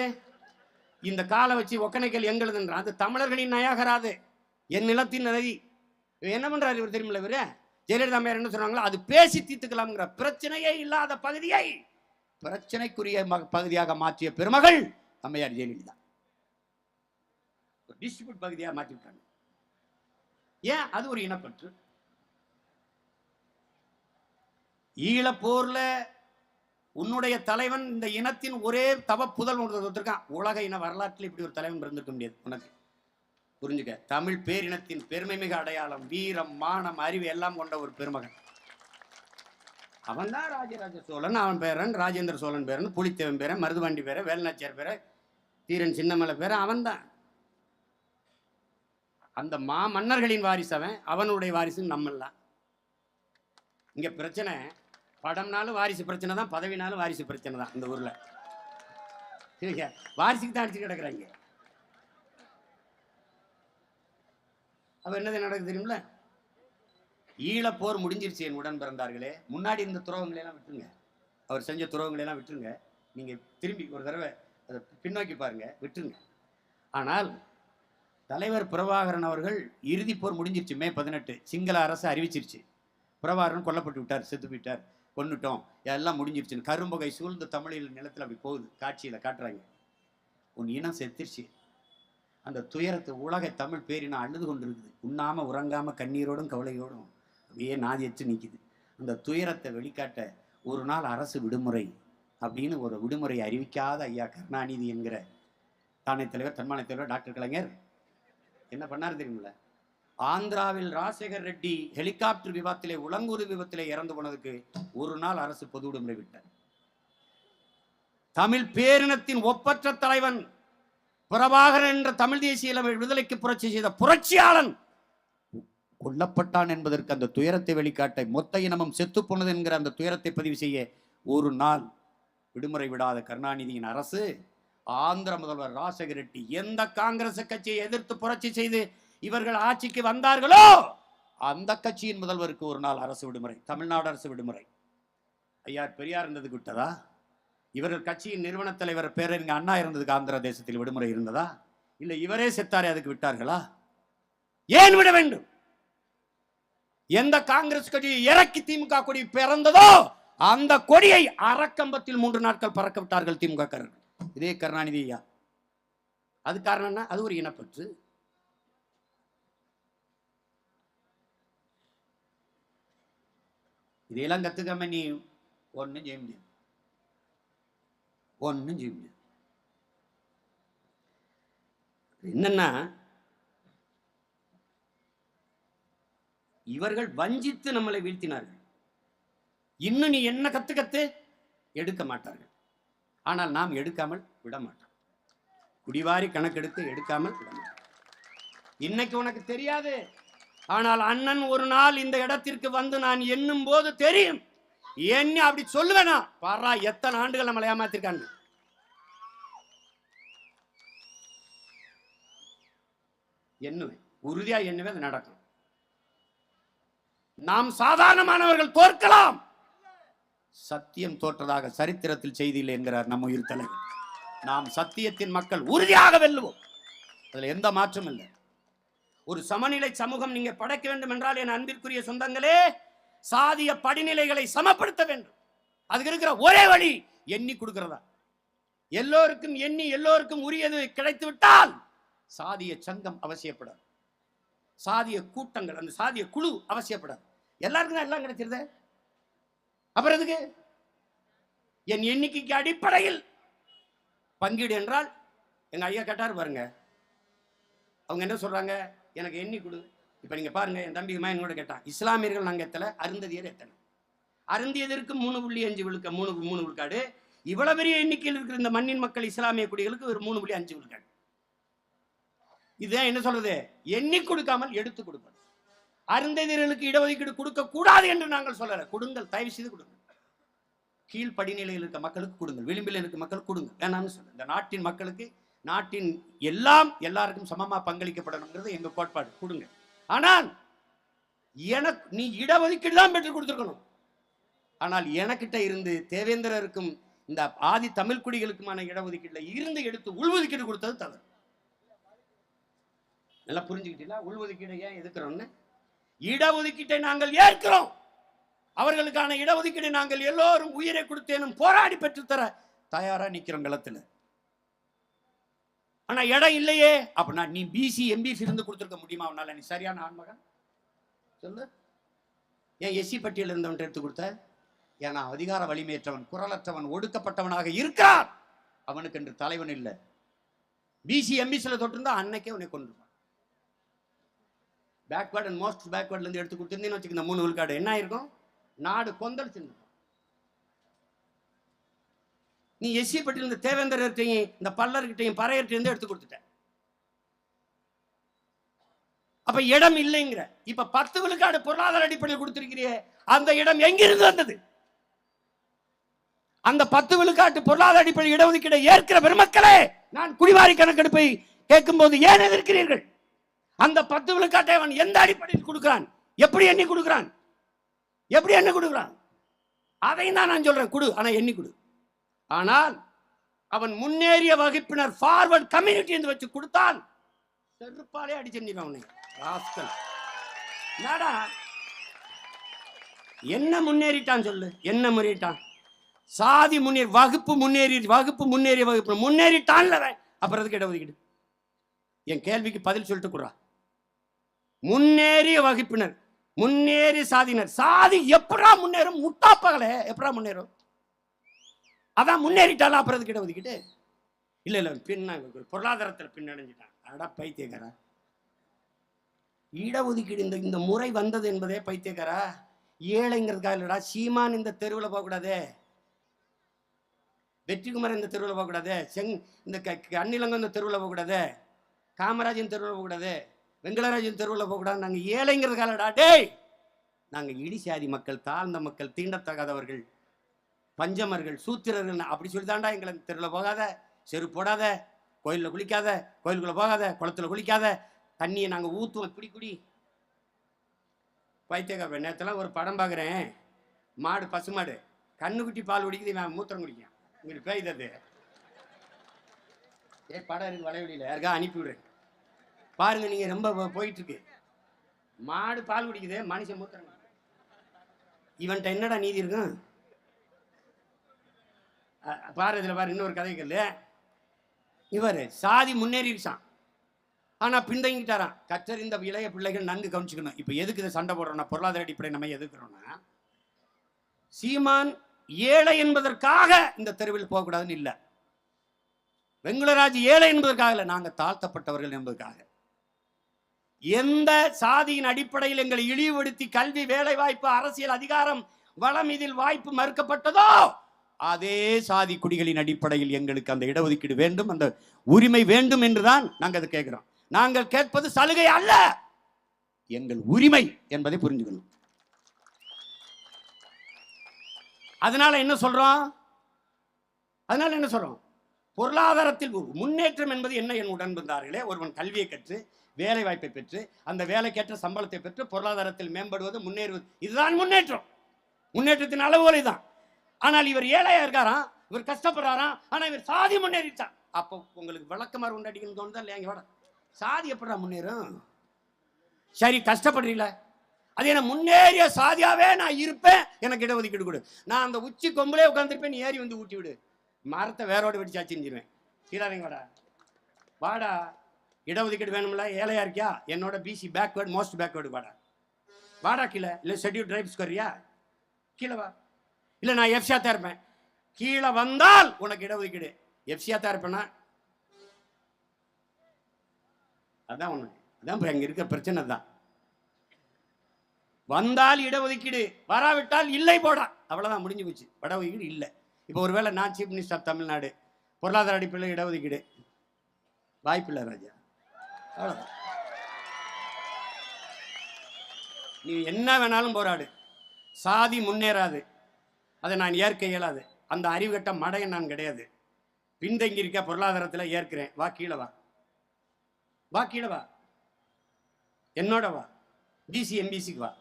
இந்த காலை வச்சு ஒக்கனைக்கல் எங்களுதுன்றான். அது தமிழர்களின் நயாகராது, என் நிலத்தின் நதி. என்ன பண்றாரு இவர் தெரியுமில்ல, இவரு ஜெயலலிதா அம்மையார் என்ன சொன்னாங்களோ அது பேசி தீர்த்துக்கலாம்ங்கிற பிரச்சனையே இல்லாத பகுதியை பிரச்சனைக்குரிய பகுதியாக மாற்றிய பெருமகள் அம்மையார் ஜெயலலிதா. டிஸ்ட்ரிபியூட் பகுதியாக மாற்றி விட்டாங்க. ஏன்? அது ஒரு இனப்பற்று. ஈழப்போர்ல உன்னுடைய தலைவன் இந்த இனத்தின் ஒரே தவ புதல் ஒருத்தருக்கான். உலக இன வரலாற்றில் இப்படி ஒரு தலைவன் இருந்திருக்க முடியாது. உனக்கு புரிஞ்சுக்க, தமிழ் பேரினத்தின் பெருமை மிக அடையாளம், வீரம், மானம், அறிவு எல்லாம் கொண்ட ஒரு பெருமகன். அவன் தான் ராஜராஜ சோழன், அவன் பேரன் ராஜேந்திர சோழன் பேரன், புலித்தேவன் பேரன், மருதுபாண்டி பேரன், வேலுநாச்சியார் பேரன், தீரன் சின்னமலை பேரன், அவன் தான். அந்த மன்னர்களின் வாரிசு அவன், அவனுடைய வாரிசு நம்மெல்லாம். இங்க பிரச்சனை படம்னாலும் வாரிசு பிரச்சனை தான், பதவினாலும் வாரிசு பிரச்சனை தான். இந்த ஊர்ல வாரிசுக்கு தான் அடிச்சு கிடக்குறாங்க. அவ என்னது நடக்குது தெரியுமில்ல? ஈழப்போர் முடிஞ்சிருச்சு என் உடன் பிறந்தார்களே. முன்னாடி இருந்த துரோகங்களெல்லாம் விட்டுருங்க, அவர் செஞ்ச துரோகங்களெல்லாம் விட்டுருங்க. நீங்க திரும்பி ஒரு தடவை அதை பின்னோக்கி பாருங்க, விட்டுருங்க. ஆனால் தலைவர் பிரபாகரன் அவர்கள் இறுதி போர் முடிஞ்சிருச்சு. மே 18 சிங்கள அரசு அறிவிச்சிருச்சு. பிரபாகரன் கொல்லப்பட்டு விட்டார், செத்து போயிட்டார், கொன்னுட்டோம், எல்லாம் முடிஞ்சிருச்சுன்னு. கரும்புகை சூழ்ந்த தமிழில் நிலத்தில் அப்படி போகுது, காட்சியில காட்டுறாங்க. உன் இனம் செத்துருச்சு. அந்த துயரத்தை உலக தமிழ் பேரினம் அழுது கொண்டு இருக்குது. உண்ணாம உறங்காம கண்ணீரோடும் கவலையோடும் அப்படியே நாதியற்று நிற்குது. அந்த துயரத்தை வெளிக்காட்ட ஒரு நாள் அரசு விடுமுறை அப்படின்னு ஒரு விடுமுறை அறிவிக்காத ஐயா கருணாநிதி என்கிற தானே தலைவர், தன்மான தலைவர் டாக்டர் கலைஞர் என்ன பண்ணார் தெரியுமில்ல? ஆந்திராவில் ராஜசேகர் ரெட்டி ஹெலிகாப்டர் விபத்திலே, உலங்கூர் விபத்திலே இறந்து போனதுக்கு ஒரு நாள் அரசு பொது விடுமுறை விட்டார். தமிழ் பேரினத்தின் ஒப்பற்ற தலைவன் பிரபாகரன் என்ற தமிழ் தேசிய விடுதலைக்கு புரட்சி செய்த புரட்சியாளன் கொல்லப்பட்டான் என்பதற்கு அந்த துயரத்தை வெளிக்காட்ட, மொத்த இனமும் செத்து போனது என்கிற அந்த துயரத்தை பதிவு செய்ய ஒரு நாள் விடுமுறை விடாத கருணாநிதியின் அரசு, ஆந்திர முதல்வர் ராஜசேகர் ரெட்டி எந்த காங்கிரஸ் கட்சியை எதிர்த்து புரட்சி செய்து இவர்கள் ஆட்சிக்கு வந்தார்களோ அந்த கட்சியின் முதல்வருக்கு ஒரு நாள் அரசு விடுமுறை, தமிழ்நாடு அரசு விடுமுறை. ஐயா பெரியார் இருந்ததுக்கு விட்டதா? இவர்கள் கட்சியின் நிறுவன தலைவர் பேரறிஞர் அண்ணா இருந்ததுக்கு ஆந்திர தேசத்தில் விடுமுறை இருந்ததா? இல்லை இவரே செத்தாரே அதுக்கு விட்டார்களா? ஏன் விட வேண்டும்? எந்த காங்கிரஸ் கொடியை இறக்கி திமுக கொடி பிறந்ததோ அந்த கொடியை அறக்கம்பத்தில் 3 நாட்கள் பறக்க விட்டார்கள் திமுக. இதே கருணாநிதி ஐயா. அது காரணம் என்ன? அது ஒரு இனப்பற்று. இதையெல்லாம் கத்துக்காம நீ ஒன்னும் செய்ய முடியாது, ஒன்னும் செய்ய முடியாது. என்னன்னா இவர்கள் வஞ்சித்து நம்மளை வீழ்த்தினார்கள். இன்னும் நீ என்ன கத்து எடுக்க மாட்டார்கள். ஆனால் நாம் எடுக்காமல் விட மாட்டோம். குடிவாரி கணக்கெடுத்து எடுக்காமல் விட மாட்டோம். இன்னைக்கு உனக்கு தெரியாது, ஆனால் அண்ணன் ஒரு நாள் இந்த இடத்திற்கு வந்து நான் எண்ணும் போது தெரியும். என்ன அப்படி சொல்லுவேனா? பாரா எத்தனை ஆண்டுகள் நம்மளை ஏமாத்திருக்காங்க. எண்ணுவேன், உறுதியா எண்ணுவேன், அது நடக்கும். நாம் சாதாரணமானவர்கள் தோற்கலாம், சத்தியம் தோற்றதாக சரித்திரத்தில் செய்தியில் என்கிறார் நம்ம உயிர் தலைவர். நாம் சத்தியத்தின் மக்கள், உறுதியாக வெல்லுவோம், அதுல எந்த மாற்றம் இல்லை. ஒரு சமநிலை சமூகம் நீங்க படைக்க வேண்டும் என்றால் என் அன்பிற்குரிய சொந்தங்களே, சாதிய படிநிலைகளை சமப்படுத்த வேண்டும். அதுக்கு இருக்கிற ஒரே வழி எண்ணி கொடுக்கிறதா. எல்லோருக்கும் எண்ணி எல்லோருக்கும் உரியது கிடைத்து விட்டால் சாதிய சங்கம் அவசியப்படாது, சாதிய கூட்டங்கள், அந்த சாதிய குழு அவசியப்படாது. எல்லாருக்கும் தான் எல்லாம் கிடைச்சிருது. அப்புறம் எதுக்கு? என் எண்ணிக்கைக்கு அடிப்படையில் பங்கீடு என்றால் எங்க ஐயா கேட்டாரு பாருங்க, அவங்க என்ன சொல்றாங்க, எனக்கு எண்ணி கொடு. இப்ப நீங்க பாருங்க, என் தம்பி என்னோட கேட்டான், இஸ்லாமியர்கள் நாங்க எத்தனை, அருந்ததியர் எத்தனை, அருந்தியதற்கு 3.5 விழுக்க 3 விழுக்காடு. இவ்வளவு பெரிய எண்ணிக்கையில் இருக்கிற இந்த மண்ணின் மக்கள் இஸ்லாமிய குடிகளுக்கு ஒரு 3.5 விழுக்காடு. இதுதான் என்ன சொல்றது, எண்ணி கொடுக்காமல் எடுத்து கொடுப்பது. அருந்ததியர்களுக்கு இடஒதுக்கீடு கொடுக்க கூடாது என்று நாங்கள் சொல்லல, கொடுங்கள், தயவு செய்து கொடுங்க. கீழ் படிநிலையில் இருக்க மக்களுக்கு கொடுங்கள், விளிம்பில் இருக்க மக்களுக்கு கொடுங்க, வேணாம்னு சொல்ல. இந்த நாட்டின் மக்களுக்கு, நாட்டின் எல்லாருக்கும் சமமா பங்களிக்கப்படணுங்கிறது எங்க கோட்பாடு, கொடுங்க. ஆனால் எனக்கு நீ இடஒதுக்கீடு தான் பெற்று கொடுத்துருக்கணும். ஆனால் எனக்கிட்ட இருந்து தேவேந்திரருக்கும் இந்த ஆதி தமிழ் குடிகளுக்குமான இடஒதுக்கீடுல இருந்து எடுத்து உள்ஒதுக்கீடு கொடுத்தது தவறு. நல்லா புரிஞ்சுக்கிட்டீங்களா? உள்ஒதுக்கீடு ஏன் எதுக்குறோம்னு. இடஒதுக்கீட்டை நாங்கள் ஏற்கிறோம், அவர்களுக்கான இடஒதுக்கீடை நாங்கள் எல்லோரும் உயிரை கொடுத்தேனும் போராடி பெற்றுத்தர தயாரா நிக்கிறோம் களத்துல. ஆனா இடம் இல்லையே அப்படின்னா நீ பிசி எம்பிசி இருந்து கொடுத்துருக்க முடியுமா? அவனால நீ சரியான ஆண்மகன் சொல்லு. ஏன் எஸ்சி பட்டியல் இருந்தவன் எடுத்து கொடுத்த? ஏன்னா அதிகார வலிமையற்றவன், குரலற்றவன், ஒடுக்கப்பட்டவனாக இருக்கிறான், அவனுக்கு என்று தலைவன் இல்லை. பிசி எம்பிசில தொட்டிருந்தா அன்னைக்கே உன்னை கொண்டு பேக்வர்ட் அண்ட் மோஸ்ட் பேக்வர்ட்ல இருந்து எடுத்து கொடுத்திருந்தேன்னு வச்சுக்க, 3 விழுக்காடு என்ன ஆயிருக்கும்? நாடு கொந்தளிச்சு. நீ எஸ்சி பட்டியல் இந்த தேவேந்திரத்தையும் இந்த பல்லர்கிட்டையும் பறையர்கிட்டையும் எடுத்து கொடுத்துட்ட. அப்ப இடம் இல்லைங்கிற. இப்ப 10 விழுக்காடு பொருளாதார அடிப்படையில் கொடுத்திருக்கிறியே, அந்த இடம் எங்கிருந்து வந்தது? அந்த 10 விழுக்காட்டு பொருளாதார அடிப்படையில் இடஒதுக்கீடை ஏற்கிற பெருமக்களே, நான் குடிவாரி கணக்கெடுப்பை கேட்கும் போது ஏன் எதிர்க்கிறீர்கள்? அந்த 10 விழுக்காட்டை அவன் எந்த அடிப்படையில் கொடுக்கிறான், எப்படி எண்ணி கொடுக்கிறான், எப்படி எண்ணி கொடுக்கிறான், அதையும் தான் நான் சொல்றேன், கொடு, ஆனா எண்ணி கொடு. ஆனால் அவன் முன்னேறிய வகுப்பினர் ஃபார்வர்ட் கம்யூனிட்டி என்று வச்சு கொடுத்தால் செருப்பாலே அடிச்சிருந்தான். என்ன முன்னேறிட்டான் சொல்லு, என்ன முன்னேறிட்டான்? சாதி முன்னேறி, வகுப்பு முன்னேறிய வகுப்பு முன்னேறிட்டான்ல, அப்புறம் எதுக்கு இடஒதுக்கீடு? என் கேள்விக்கு பதில் சொல்லிட்டு கூறா. முன்னேறிய வகுப்பினர், முன்னேறிய சாதியினர், சாதி எப்படா முன்னேறும்? முட்டாப்பகல எப்படா முன்னேறும்? அதான் முன்னேறிட்டாலும் அப்புறம் எதுக்கு இடஒதுக்கீடு? இல்ல இல்ல பின்ன பொருளாதாரத்தில் பின்னடைஞ்சிட்டான். அடா பைத்தியக்காரா, இடஒதுக்கீடு இந்த முறை வந்தது என்பதே பைத்தியக்காரா. ஏழைங்கிறதுக்காக இல்லடா. சீமான் இந்த தெருவில் போகக்கூடாது, வெற்றிக்குமார் இந்த தெருவில் போகக்கூடாது, இந்த அன்னிலங்கம் இந்த தெருவில் போகக்கூடாது, காமராஜன் தெருவில் போகக்கூடாது, வெங்கடராஜன் தெருவில் போகக்கூடாது. நாங்கள் ஏழைங்கிறதுக்காகடா. டேய், நாங்கள் இடிசாதி மக்கள், தாழ்ந்த மக்கள், தீண்டத்தகாதவர்கள், பஞ்சமர்கள், சூத்திரர்கள் அப்படி சொல்லிதாண்டா எங்களை தெருவில் போகாத, செருப்பு போடாத, கோயிலில் குளிக்காத, கோயிலுக்குள்ள போகாத, குளத்துல குளிக்காத, தண்ணியை நாங்கள் ஊற்றுவோம், இப்படி குடி. பைத்தியக்கார. நேரத்தெல்லாம் ஒரு படம் பார்க்குறேன், மாடு, பசுமாடு கண்ணுக்குட்டி பால் குடிக்குது, இவன் மூத்திரம் குடிக்கான். உங்களுக்கு பேய்தது படம் இருக்கு வளைவெளியில், யாருக்கா அனுப்பி விடுறேன் பாருங்க. நீங்க ரொம்ப போயிட்டு இருக்கு. மாடு பால் குடிக்குது, மனுஷன் மூத்திரம். இவன்ட்ட என்னடா நீதி இருக்கும்? பாரு, இதுல பாரு இன்னொரு கதை கல்லு. இவர் சாதி முன்னேறிடுச்சான், ஆனா பின்தங்கிட்டாரான். கற்றறிந்த இளைய பிள்ளைகள் நன்கு கவனிச்சுக்கணும். இப்ப எதுக்கு இதை சண்டை போடுறோம்னா, பொருளாதார அடிப்படை நம்ம எதுக்குறோம்னா, சீமான் ஏழை என்பதற்காக இந்த தெருவில் போகக்கூடாதுன்னு இல்லை, வெங்கடராஜ் ஏழை என்பதற்காக இல்லை, நாங்க தாழ்த்தப்பட்டவர்கள் என்பதற்காக. எந்த சாதியின் அடிப்படையில் எங்களை இழிவுபடுத்தி கல்வி, வேலை வாய்ப்பு, அரசியல் அதிகாரம், வளம் இதில் வாய்ப்பு மறுக்கப்பட்டதோ, அதே சாதி குடிகளின் அடிப்படையில் எங்களுக்கு அந்த இடஒதுக்கீடு வேண்டும், அந்த உரிமை வேண்டும் என்றுதான் நாங்கள் அதை கேட்கிறோம். நாங்கள் கேட்பது சலுகை அல்ல, எங்கள் உரிமை என்பதை புரிஞ்சுக்கணும். அதனால என்ன சொல்றோம்? பொருளாதாரத்தில் முன்னேற்றம் என்பது என்ன? என் உடன் வந்தார்களே, ஒருவன் கல்வியை கற்று வேலை வாய்ப்பை பெற்று அந்த வேலைக்கேற்ற சம்பளத்தை பெற்று பொருளாதாரத்தில் மேம்படுவது, முன்னேறுவது, இதுதான் முன்னேற்றம். முன்னேற்றத்தின் அளவுகளை தான். ஆனால் இவர் ஏழையா இருக்காராம், இவர் கஷ்டப்படுறாராம், ஆனா இவர் சாதி முன்னேறிட்டான். அப்போ உங்களுக்கு விளக்கமாறு உண்டாடிக்கணும்னு தோணுதா இல்லையா? இங்க வாடா, சாதி எப்படா முன்னேறும்? சரி, கஷ்டப்படுறீங்களா? அது என்ன முன்னேறிய சாதியாவே நான் இருப்பேன், எனக்கு இடஒதுக்கீடு கொடு. நான் அந்த உச்சி கொம்புலே உட்கார்ந்துருப்பேன், நீ ஏறி வந்து ஊட்டி விடு. மரத்தை வேரோடு வெடிச்சு அச்சிஞ்சிருவேன். கீழாதீங்க வாடா, வாடா. இடஒதுக்கீடு வேணும்ல, ஏழையா இருக்கியா? என்னோட பிசி பேக்வேர்டு, மோஸ்ட் பேக்வேர்டு, வாடா வாடா கீழே. இல்லை ஷெட்யூல் ட்ரைப்ஸ் வரியா? கீழே வா. இல்லை நான் எஃப்சியா தான் இருப்பேன். கீழே வந்தால் உனக்கு இடஒதுக்கீடு. எஃப்சியா தான் இருப்பேன்னா அதான் உனக்கு, அதான் அங்க இருக்க பிரச்சனை தான். வந்தால் இடஒதுக்கீடு, வராவிட்டால் இல்லை போடா, அவ்வளவுதான், முடிஞ்சு போச்சு. இடஒதுக்கீடு இல்லை. இப்போ ஒருவேளை நான் சீஃப் மினிஸ்டர் ஆஃப் தமிழ்நாடு, பொருளாதார அடிப்படையில் இடஒதுக்கீடு வாய்ப்பில்லை ராஜா, அவ்வளவுதான். நீ என்ன வேணாலும் போராடு, சாதி முன்னேறாது, அதை நான் ஏற்க இயலாது. அந்த அறிவுகட்ட மடையன் நான் கிடையாது. பின்தங்கி இருக்க பொருளாதாரத்தில் ஏற்கிறேன். வா கீழே வா, வா கீழே வா, என்னோட வா, பிசி எம்பிசிக்கு வா.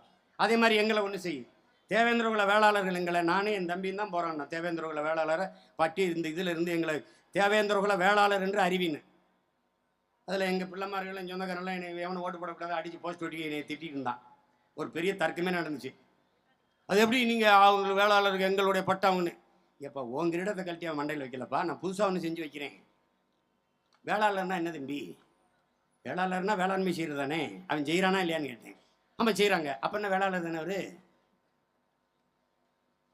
அதே மாதிரி எங்களை ஒன்று செய்யும். தேவேந்திர குல வேளாளர்கள் எங்களை, நானே என் தம்பியும் தான் போகிறான். தேவேந்திர குல வேளாளரை பட்டி இந்த இதில் இருந்து எங்களை தேவேந்திர குல வேளாளர் என்று அறிவின்னு. அதில் எங்கள் பிள்ளைமார்கள்லாம் சொந்தக்காரெல்லாம் என்னை எவனை ஓட்டு போடக்கூடாது, அடித்து போஸ்ட் ஓட்டி என்னை திட்டிகிட்டு இருந்தான். ஒரு பெரிய தர்க்கமே நடந்துச்சு. அது எப்படி நீங்கள் அவங்க வேளாளருக்கு எங்களுடைய பட்டவங்கன்னு? எப்போ உங்கள் இடத்தை கழட்டி அவன் மண்டையில் வைக்கலப்பா, நான் புதுசாக ஒன்று செஞ்சு வைக்கிறேன். வேளாளர்னா என்ன தம்பி? வேளாளர்னா வேளாண்மை செய்கிறது தானே. அவன் செய்கிறானா இல்லையான்னு கேட்டேன். ஆமாம் செய்கிறாங்க. அப்போ என்ன வேளாளர் தானே அவர்?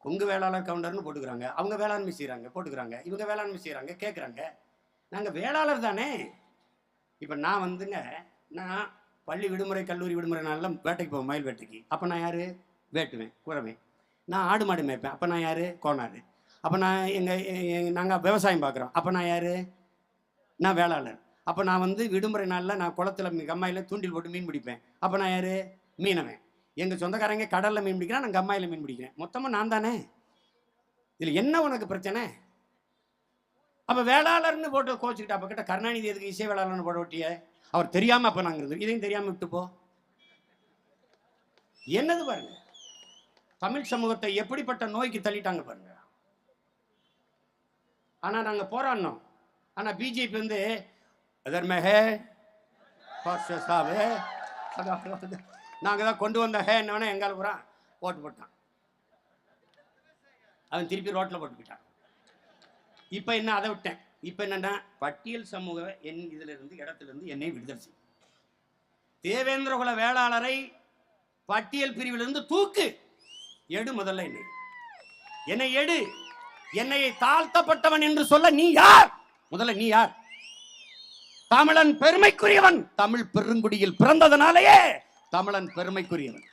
கொங்கு வேளாளர் கவுண்டர்னு போட்டுக்கிறாங்க, அவங்க வேளாண்மை செய்கிறாங்க போட்டுக்கிறாங்க, இவங்க வேளாண்மை செய்கிறாங்க கேட்குறாங்க. நாங்கள் வேளாளர் தானே. இப்போ நான் வந்துங்க, நான் பள்ளி விடுமுறை கல்லூரி விடுமுறை நாளில் வேட்டைக்கு போவேன், மயில் வேட்டைக்கு. அப்போ நான் யார்? வேட்டுவேன், குறவேன். நான் ஆடு மாடு மேய்ப்பேன். அப்போ நான் யார்? கோனாடு. அப்போ நான் நாங்கள் விவசாயம் பார்க்குறோம். அப்போ நான் யார்? நான் வேளாளர். அப்போ நான் வந்து விடுமுறை நாளில் நான் குளத்தில் கம்மாயில் தூண்டில் போட்டு மீன் பிடிப்பேன். அப்போ நான் யார்? மீனவன். எங்கள் சொந்தக்காரங்க கடலில் மீன் பிடிக்கிறேன், நான் கம்மாயில் மீன் பிடிக்கிறேன். மொத்தமாக நான் தானே. இதில் என்ன உனக்கு பிரச்சனை? அப்போ வேளாளர்னு போட்டு கோச்சுக்கிட்டு அப்போ கிட்ட கருணாநிதி எதுக்கு இசை வேளாளர்னு போட ஒட்டிய? அவர் தெரியாமல் அப்போ நாங்கள் இருந்தோம், இதையும் தெரியாமல் விட்டுப்போ. என்னது பாருங்க, தமிழ் சமூகத்தை எப்படிப்பட்ட நோய்க்கு தள்ளிட்டாங்க பாருங்க. ஆனால் நாங்கள் போராடினோம். ஆனால் பிஜேபி வந்து நாங்கள் தான் கொண்டு வந்த ஹே என்ன வேணா எங்கால பூரா ஓட்டு போட்டான். அவன் திருப்பி ரோட்டில் போட்டு போயிட்டான். இப்போ என்ன, அதை விட்டேன். இப்போ என்னன்னா, பட்டியல் சமூக என் இதிலிருந்து இடத்திலிருந்து என்னை விடுதலை செய்யும். தேவேந்திர குல வேளாளரை பட்டியல் பிரிவிலிருந்து தூக்கு எடு. முதல்ல என்னை எடு. என்னை தாழ்த்தப்பட்டவன் என்று சொல்ல நீ யார்? முதல்ல நீ யார்? தமிழன் பெருமைக்குரியவன். தமிழ் பெருங்குடியில் பிறந்ததனாலேயே தமிழன் பெருமைக்குரியவன்.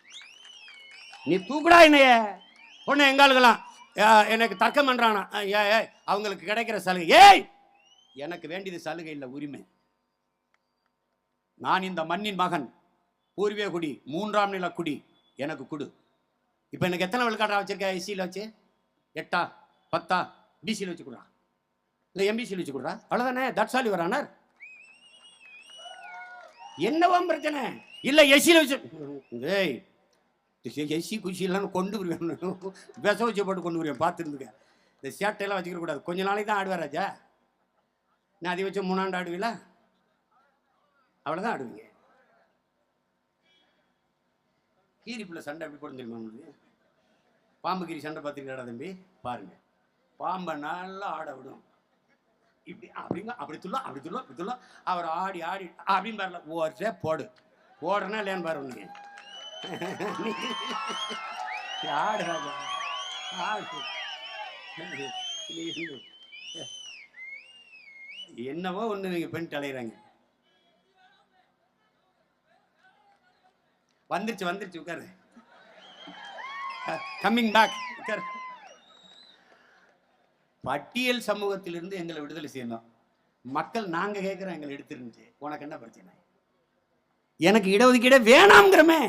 நீ தூக்குடா என்னைய. பொண்ணு எங்காளுகளாம் எனக்கு தர்க்கம் பண்றானா? அவங்களுக்கு கிடைக்கிற சலுகை. ஏய், எனக்கு வேண்டியது சலுகை இல்லை, உரிமை. நான் இந்த மண்ணின் மகன், பூர்வீக குடி, 3ஆம் நில குடி, எனக்கு குடு. இப்போ எனக்கு எத்தனை விழுக்காட்டா வச்சிருக்க? எஸ்சியில் வச்சு 8 10 பிசியில் வச்சு கொடுறா, இல்லை எம்பிசியில் வச்சு கொடுறா, அவ்வளோதானே. That's all your honour. என்னவா பிரச்சனை? இல்லை எஸ்சியில் வச்சு, ஏய் எஸ்சி குஷியெல்லாம் கொண்டு வருவேன், விச வச்சு போட்டு கொண்டு வருவேன், பார்த்துருந்துக்க. இந்த சேட்டையெல்லாம் வச்சுக்க கூடாது. கொஞ்ச நாளைக்கு தான் ஆடுவார் ராஜா. நான் அதை வச்சு 3 ஆண்டு ஆடுவீங்களா? அவ்வளோதான் ஆடுவீங்க. கீரிப்புள்ள சண்டை எப்படி போட தெரியுமா உங்களுக்கு? பாம்பு கீரி சண்டை பார்த்துருக்கா தம்பி? பாருங்க, பாம்பை நல்லா ஆட விடும். இப்படி அப்படிங்க, அப்படி துள்ளும் அப்படி துள்ளும் அப்படி துள்ளும். அவர் ஆடி ஆடி அப்படின்னு பாருல, ஓரே போடு போடுறனா இல்லையான்னு பாரு. நீங்க ஆடு ராஜா, ஆடு. என்னவோ ஒன்று நீங்க பெண் அலையிறாங்க. வந்துருச்சு வந்துருச்சு, உட்காரு. கம்மிங் பேக், உட்காரு. பட்டியல் சமூகத்திலிருந்து எங்களை விடுதலை செய்யணும். மக்கள் நாங்க கேட்கிறோம், எங்களை எடுத்துருந்துச்சு. உனக்கு என்ன பிரச்சனை? எனக்கு இடஒதுக்கீடே வேணாம்ங்கிறமே.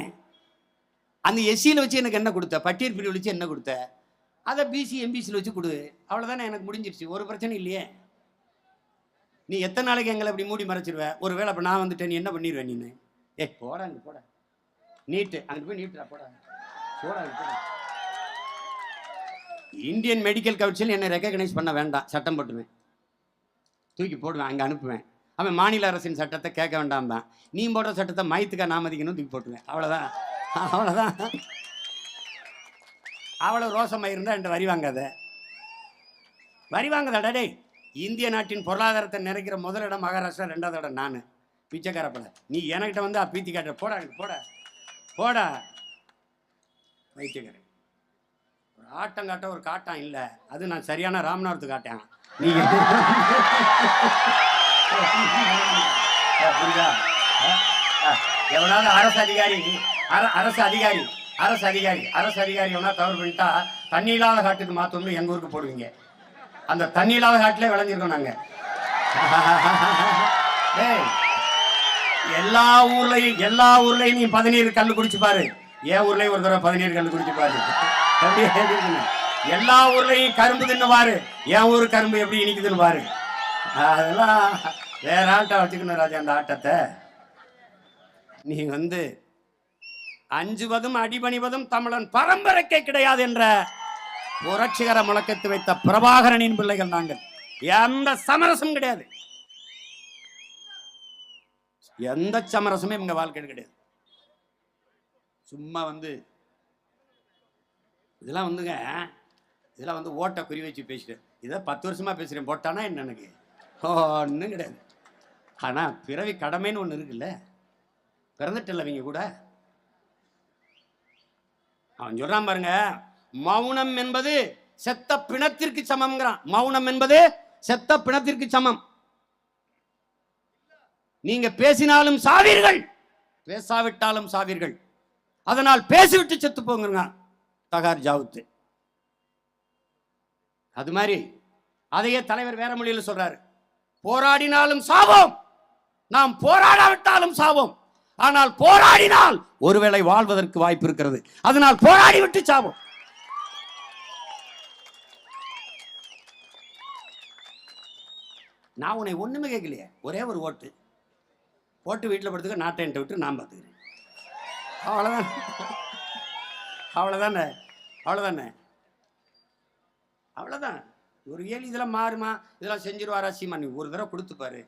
அந்த எஸ்சியில் வச்சு எனக்கு என்ன கொடுத்த? பட்டியல் பிரிவு வச்சு என்ன கொடுத்த? அதை பிசி எம்பிசியில் வச்சு கொடு, அவ்வளோதானே. எனக்கு முடிஞ்சிருச்சு, ஒரு பிரச்சனை இல்லையே. நீ எத்தனை நாளைக்கு எங்களை இப்படி மூடி மறைச்சிருவ? ஒரு வேளை இப்போ நான் வந்துட்டேன், நீ என்ன பண்ணிடுவேன்? நீ போடா, அங்கே போட, நீட்டு அங்கே போய் நீட்டுடா, போடா போடா போடா. இந்தியன் மெடிக்கல் கவுன்சில் என்னை ரெக்கக்னைஸ் பண்ண வேண்டாம், சட்டம் போட்டுவேன், தூக்கி போடுவேன், அங்கே அனுப்புவேன். அவன் மாநில அரசின் சட்டத்தை கேட்க வேண்டாம் தான். நீ போடுற சட்டத்தை மயத்துக்கா நாமதிக்கணும், தூக்கி போட்டுவேன். அவ்வளோதான் அவ்வளோதான். அவ்வளோ ரோசமாக இருந்தால் என்கிட்ட வரி வாங்காத. வரி வாங்குதாடா டேய். இந்திய நாட்டின் பொருளாதாரத்தை நிறைக்கிற முதலிடம் மகாராஷ்டிரா, 2வது இடம் நான். பிச்சைக்காரப்பட நீ என்கிட்ட வந்து பீத்தி காட்டுற. போடா போடா போடா வைத்தியக்காரன். ஒரு ஆட்டம் காட்ட ஒரு காட்டம் இல்லை, அது நான் சரியான ராமநாதத்துக்கு காட்டேன். நீ புரியுதா? எவனாவது அரசு அதிகாரி அரசு அதிகாரி அரசு அதிகாரி அரசு அதிகாரி எவனா தவறு பண்ணிட்டா தண்ணி இல்லாத காட்டுக்கு மாத்தோம்னு எங்க ஊருக்கு போடுவீங்க. அந்த தண்ணி இல்லாத காட்டிலே விளைஞ்சிருக்கோம் நாங்க. எல்லா ஊர்லயும் நீ 17 கல்லு குடிச்சு பாரு. என் ஊர்லயும் ஒரு தடவை 17 கல்லு குடிச்சு பாரு. எல்லா ஊர்லயும் கரும்பு தின்னு பாரு. என் ஊரு கரும்பு எப்படி இனிக்குதுன்னு பாரு. அதெல்லாம் வேற ஆட்டை வச்சுக்கணும் ராஜா. அந்த ஆட்டத்தை நீ வந்து அஞ்சுவதும் அடிபணிவதும் தமிழன் பரம்பரைக்கே கிடையாது என்ற புரட்சிகர முழக்கத்தை வைத்த பிரபாகரனின் பிள்ளைகள் நாங்கள். எந்த சமரசம் கிடையாது, எந்த சமரசமே எங்க வாழ்க்கையில் கிடையாது. சும்மா வந்து இதெல்லாம் வந்துங்க, இதெல்லாம் வந்து ஓட்ட குறி வச்சு பேசிட்டேன். இதை 10 வருஷமா பேசுறேன், போட்டானா என்ன எனக்கு ஒன்றும் கிடையாது. ஆனா பிறவி கடமைன்னு ஒன்று இருக்குல்ல, பிறந்துட்டல அவங்க கூட. அவன் சொல்றான் பாருங்க, மௌனம் என்பது செத்த பிணத்திற்கு சமம்ங்கிறான். மௌனம் என்பது செத்த பிணத்திற்கு சமம். நீங்க பேசினாலும் சாவீர்கள், பேசாவிட்டாலும் சாவீர்கள். அதனால் பேசிவிட்டு செத்து போங்க தகார் ஜாவுத்து. அது மாதிரி அதையே தலைவர் வேற மொழியில் சொல்றாரு, போராடினாலும் சாவோம், நாம் போராடாவிட்டாலும் சாவோம். ஆனால் போராடினால் ஒருவேளை வாழ்வதற்கு வாய்ப்பு இருக்கிறது. அதனால் போராடி விட்டு சாவோம். நான் உன்னை ஒண்ணுமே கேட்கலையே, ஒரே ஒரு ஓட்டு போட்டு வீட்டில் படுத்துக்க, நாட்டை என்கிட்ட விட்டு நான் பார்த்துக்கிறேன். அவ்வளோதான், அவ்வளோதானே, அவ்வளோதானே, அவ்வளோதான். ஒரு ஏழு இதெல்லாம் மாறுமா, இதெல்லாம் செஞ்சிருவாரா சீமா? நீ ஒரு தடவை கொடுத்துப்பாரு.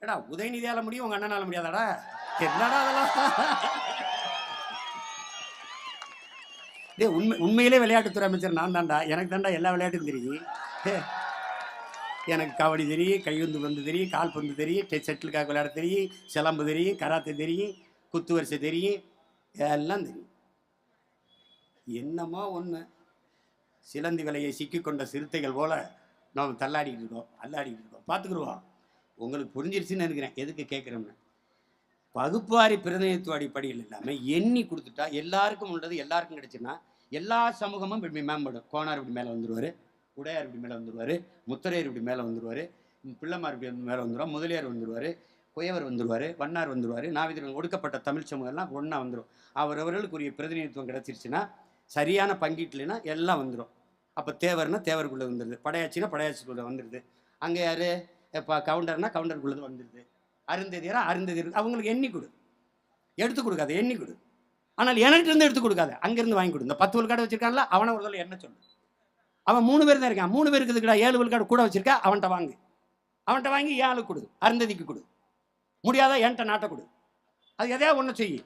ஏடா உதயநிதியால முடியும், உங்க அண்ணனால முடியாதாடா? என்னடா அதெல்லாம்? உண்மையிலே விளையாட்டுத்துறை அமைச்சர் நான் தான்டா. எனக்கு தான்டா எல்லா விளையாட்டும் தெரியும். எனக்கு கபடி தெரியும், கையுந்து பந்து தெரியும், கால் பந்து தெரியும், செட்டிலுக்காக விளையாட தெரியும், சிலம்பு தெரியும், கராத்தே தெரியும், குத்து வரிசை தெரியும், எல்லாம் தெரியும். என்னமோ ஒன்று சிலந்தி விலையை சிக்கிக்கொண்ட சிறுத்தைகள் போல நாம் தள்ளாடிக்கிட்டு இருக்கோம், அல்லாடிக்கிட்டு இருக்கோம். பார்த்துக்குருவோம். உங்களுக்கு புரிஞ்சிருச்சுன்னு நினைக்கிறேன் எதுக்கு கேட்குறோம்னு. பகுப்பாரி பிரதிநிதித்துவ அடிப்படையில் இல்லாமல் எண்ணி கொடுத்துட்டா எல்லாருக்கும் உள்ளது எல்லாருக்கும் கிடைச்சுன்னா எல்லா சமூகமும் இப்படி மேம்படும். கோனார் இப்படி மேலே வந்துடுவார், உடையார் இப்படி மேலே வந்துடுவார், முத்தரையர் இப்படி மேலே வந்துடுவார், பிள்ளைமார் இப்படி மேலே வந்துடுவார், முதலியார் வந்துடுவார், குயவர் வந்துடுவார், வண்ணார் வந்துடுவார், நாவிதர்கள் ஒடுக்கப்பட்ட தமிழ் சமூகம் எல்லாம் ஒன்றா வந்துடும். அவரவர்களுக்குரிய பிரதிநிதித்துவம் கிடைச்சிருச்சுன்னா, சரியான பங்கீட்டுலனா எல்லாம் வந்துடும். அப்போ தேவர்னா தேவருக்குள்ளே வந்துடுது, படையாச்சின்னா படையாச்சிக்குள்ளே வந்துடுது. அங்கே யார் இப்போ கவுண்டர்னா கவுண்டருக்குள்ளது வந்துடுது, அருந்ததியரா அருந்ததியர். அவங்களுக்கு எண்ணி கொடு, எடுத்து கொடுக்காது, எண்ணி கொடு. ஆனால் எனக்கு இருந்து எடுத்து கொடுக்காது, அங்கேருந்து வாங்கி கொடு. இந்த 10 விழுக்காடு வச்சிருக்கான்ல, அவனை ஒரு தடவை என்ன சொல்லு. அவன் 3 பேர் தான் இருக்கான், 3 பேருக்கு இருக்குடா, 7 விழுக்காடு கூட வச்சிருக்கா, அவன்கிட்ட வாங்கு. அவன்கிட்ட வாங்கி ஏழு கொடு, அருந்ததிக்கு கொடு, முடியாதா என்கிட்ட நாட்டை கொடு. அது எதையா ஒன்று செய்ய.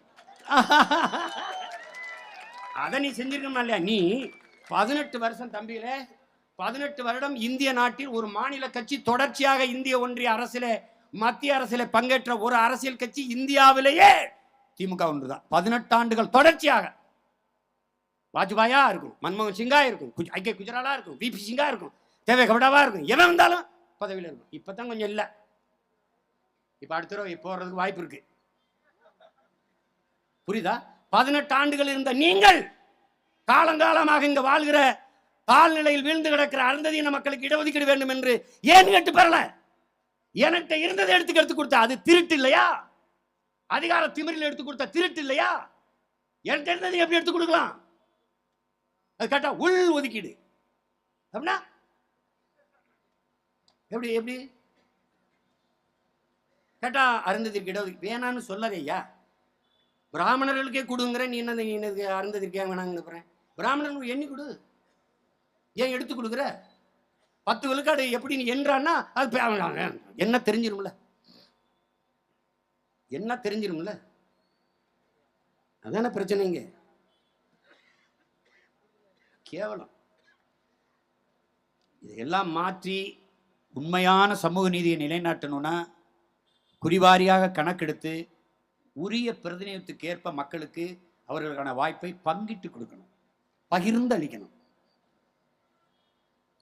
அதை நீ செஞ்சிருக்கணும் இல்லையா? நீ 18 வருஷம் தம்பியிலே 18 வருடம் இந்திய நாட்டில் ஒரு மாநில கட்சி தொடர்ச்சியாக இந்திய ஒன்றிய அரசிலே மத்திய அரசிலே பங்கேற்ற ஒரு அரசியல் கட்சி இந்தியாவிலேயே திமுக ஒன்றுதான். 18 ஆண்டுகள் தொடர்ச்சியாக. வாஜ்பாயா இருக்கும், மன்மோகன் சிங்கா இருக்கும், ஐ.கே. குஜராலா இருக்கும், வி.பி. சிங்கா இருக்கும், தேவே கவுடாவா இருக்கும், எவன் வந்தாலும் பதவியில் இருக்கும். இப்பதான் கொஞ்சம் இல்லை, இப்ப அடுத்த தடவை போறதுக்கு வாய்ப்பு இருக்கு. புரியுதா? 18 ஆண்டுகள் இருந்த நீங்கள் காலங்காலமாக இங்க வாழ்கிற தாழ்நிலையில் வீழ்ந்து கிடக்கிற அருந்ததியின மக்களுக்கு இடஒதுக்கீடு வேண்டும் என்று ஏன் கேட்டு பெறல? எனக்கு இருந்ததை எடுத்து கொடுத்தா அது திருட்டு இல்லையா? அதிகார திமிரில் எடுத்து கொடுத்த திருட்டு இல்லையா? எனக்கு இருந்ததை எப்படி எடுத்து கொடுக்கலாம்? அது கேட்டா உள் ஒதுக்கீடு அப்படின்னா எப்படி எப்படி கேட்டா அருந்ததிற்கு இடஒதுக்கீடு வேணான்னு சொல்லறையா? பிராமணர்களுக்கே கொடுங்கிற நீ என்ன அருந்ததிற்கே வேணாங்கன்னு பிராமணர்களுக்கு எண்ணி கொடு, ஏன் எடுத்து கொடுக்குற? 10 விழுக்காடு எப்படி நீ என்றான்னா அது என்ன தெரிஞ்சிரும்ல, என்ன தெரிஞ்சிரும்ல, அதான பிரச்சனைங்க. கேவலம். இதையெல்லாம் மாற்றி உண்மையான சமூக நீதியை நிலைநாட்டணும்னா குறிவாரியாக கணக்கெடுத்து உரிய பிரதிநிதித்துவத்துக்கு ஏற்ப மக்களுக்கு அவர்களுக்கான வாய்ப்பை பங்கிட்டு கொடுக்கணும், பகிர்ந்து அளிக்கணும்.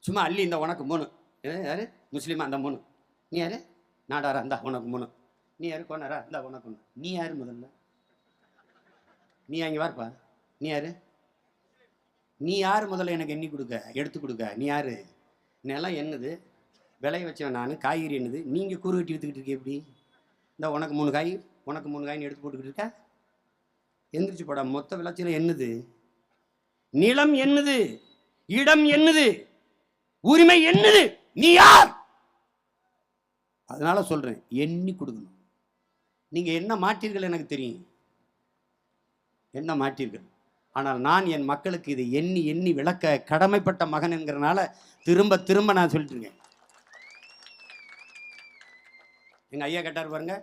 சும்மா அள்ளி இந்த உனக்கு 3, யாரு முஸ்லீமா அந்த 3, நீ யாரு நாடாரா அந்த உனக்கு 3, நீ யாரு கோனாரா இந்த உனக்கு 1, நீ யாரு முதல்ல, நீ அங்கே வார்ப்பா, நீ யாரு முதல்ல எனக்கு எண்ணி கொடுக்க எடுத்து கொடுக்க, நீ யாரு, நிலம் என்னது விளைய வச்சவன் நான், காய்கறி என்னது, நீங்கள் கூறு கட்டி விற்றுக்கிட்டு இருக்கே எப்படி, இந்த உனக்கு 3 காய் உனக்கு 3 காய்னு எடுத்து போட்டுக்கிட்டு இருக்க, எந்திரிச்சு போடா. மொத்த விளைச்சல என்னது, நிலம் என்னது, இடம் என்னது, உரிமை என்னது, நீ யார்? அதனால சொல்றேன், எண்ணி கொடுக்கணும். நீங்க என்ன மாற்றீர்கள் எனக்கு தெரியும், என்ன மாற்றீர்கள். ஆனால் நான் என் மக்களுக்கு இதை எண்ணி எண்ணி விளக்க கடமைப்பட்ட மகன் என்கிறனால திரும்ப திரும்ப நான் சொல்லிட்டு இருக்கேன். எங்க ஐயா கேட்டார் பாருங்க,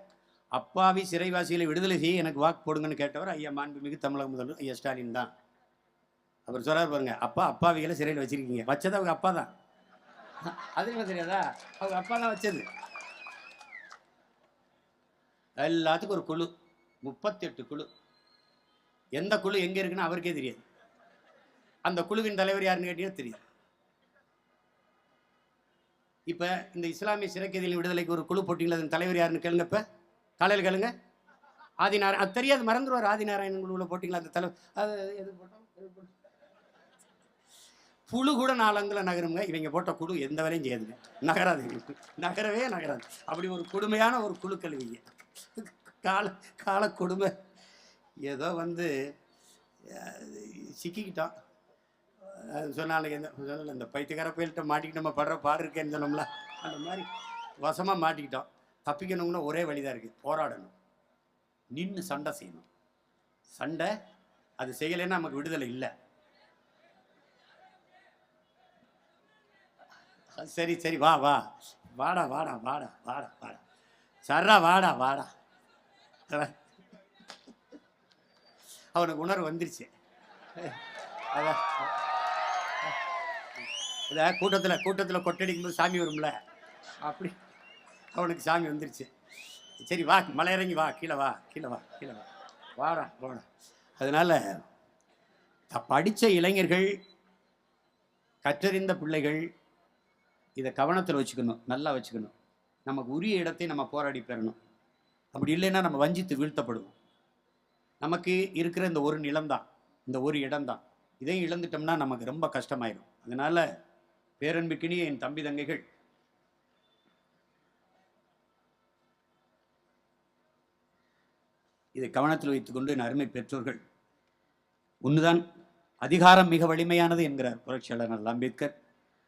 அப்பாவி சிறைவாசிகளை விடுதலை செய்ய எனக்கு வாக்கு போடுங்கன்னு கேட்டவர் ஐயா மாண்புமிகு தமிழக முதல்வர் ஐயா ஸ்டாலின் தான். அவர் சொல்றாரு பாருங்க, அப்பாவிகளை சிறையில் வச்சிருக்கீங்க, வச்சது அவங்க அப்பா தான். அதுக்கு தெரியாதா, அவங்க அப்பா தான் வச்சது. எல்லாத்துக்கும் ஒரு குழு, 38 குழு. எந்த குழு எங்க இருக்குன்னு அவருக்கே தெரியாது. அந்த குழுவின் தலைவர் யாருன்னு கேட்டீங்கன்னா தெரியாது. இப்ப இந்த இஸ்லாமிய சிறைக்கைதிகளின் விடுதலைக்கு ஒரு குழு போட்டிங்களா, அதன் தலைவர் யாருன்னு கேளுங்க. இப்ப காலையில் கேளுங்க. ஆதிநாராயணன், அது தெரியாது, மறந்துடுவார். ஆதிநாராயணன் குழுவில் போட்டிங்களா அந்த தலைவர், அது எது போட்டோம், புழு கூட 4 அங்குல நகருங்க. இவங்க போட்ட குழு எந்த வேலையும் செய்யாதுங்க, நகராது, நகரவே நகராது. அப்படி ஒரு கொடுமையான ஒரு குழு கல்விங்க, கால கொடுமை. ஏதோ சிக்கிக்கிட்டோம் சொன்னாலும் இந்த பைத்தியக்கார போயிட்ட மாட்டிக்கிட்டு நம்ம படுற பாடு இருக்கேன்னு சொன்னோம்ல, அந்த மாதிரி வசமாக மாட்டிக்கிட்டோம். தப்பிக்கணும்னா ஒரே வழிதான் இருக்குது, போராடணும், நின்று சண்டை செய்யணும். சண்டை அது செய்யலைன்னா நமக்கு விடுதலை இல்லை. சரி சரி வா வா வாடா வாடா வாடா வாடா வாடா சர்ரா வாடா வாடா. அவனுக்கு உணர்வு வந்துருச்சு. கூட்டத்தில் கொட்டடிக்கும் போது சாமி வரும்ல, அப்படி அவனுக்கு சாமி வந்துருச்சு. சரி வா, மலை இறங்கி வா, கீழே வா கீழே வா கீழே வா, வாடா வாடா. அதனால படித்த இளைஞர்கள், கற்றறிந்த பிள்ளைகள் இதை கவனத்தில் வச்சுக்கணும், நல்லா வச்சுக்கணும். நமக்கு உரிய இடத்தை நம்ம போராடி பெறணும். அப்படி இல்லைன்னா நம்ம வஞ்சித்து வீழ்த்தப்படுவோம். நமக்கு இருக்கிற இந்த ஒரு நிலம்தான், இந்த ஒரு இடம்தான், இதையும் இழந்துட்டோம்னா நமக்கு ரொம்ப கஷ்டமாயிடும். அதனால பேரன்பிக்கினிய என் தம்பி தங்கைகள், இதை கவனத்தில் வைத்துக்கொண்டு என் அருமை பெற்றோர்கள், ஒன்றுதான் அதிகாரம் மிக வலிமையானது என்கிறார் புரட்சியாளர் அம்பேத்கர்.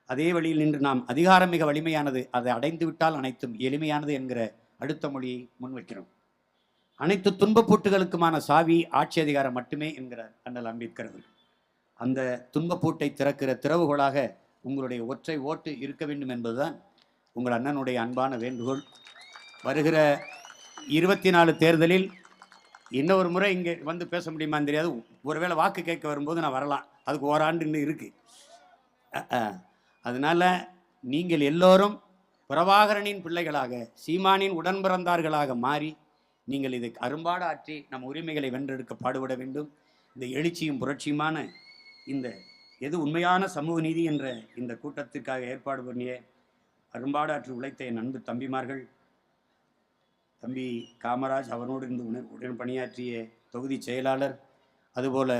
அதே வழியில் நின்று நாம் அதிகாரம் மிக வலிமையானது, அதை அடைந்து விட்டால் அனைத்தும் எளிமையானது என்கிற அடுத்த மொழியை முன்வைக்கிறோம். அனைத்து துன்பப்பூட்டுகளுக்குமான சாவி ஆட்சி அதிகாரம் மட்டுமே என்கிறார் அண்ணல் அம்பேத்கர் அவர்கள். அந்த துன்பப்பூட்டை திறக்கிற திறவுகோலாக உங்களுடைய ஒற்றை ஓட்டு இருக்க வேண்டும் என்பதுதான் உங்கள் அண்ணனுடைய அன்பான வேண்டுகோள். வருகிற 24 தேர்தலில் இன்னொரு முறை இங்கே பேச முடியுமான்னு தெரியாது. ஒருவேளை வாக்கு கேட்க வரும்போது நான் வரலாம், அதுக்கு ஓராண்டு இன்னும் இருக்கு. அதனால நீங்கள் எல்லோரும் பிரபாகரனின் பிள்ளைகளாக, சீமானின் உடன் பிறந்தார்களாக மாறி நீங்கள் இதை அரும்பாடு ஆற்றி நம் உரிமைகளை வென்றெடுக்க பாடுபட வேண்டும். இந்த எழுச்சியும் புரட்சியுமான இந்த எது உண்மையான சமூக நீதி என்ற இந்த கூட்டத்திற்காக ஏற்பாடு பண்ணிய அரும்பாடு ஆற்றி உழைத்த என் அன்பு தம்பிமார்கள், தம்பி காமராஜ் அவனோடு இருந்து உடன் பணியாற்றிய தொகுதி செயலாளர், அதுபோல்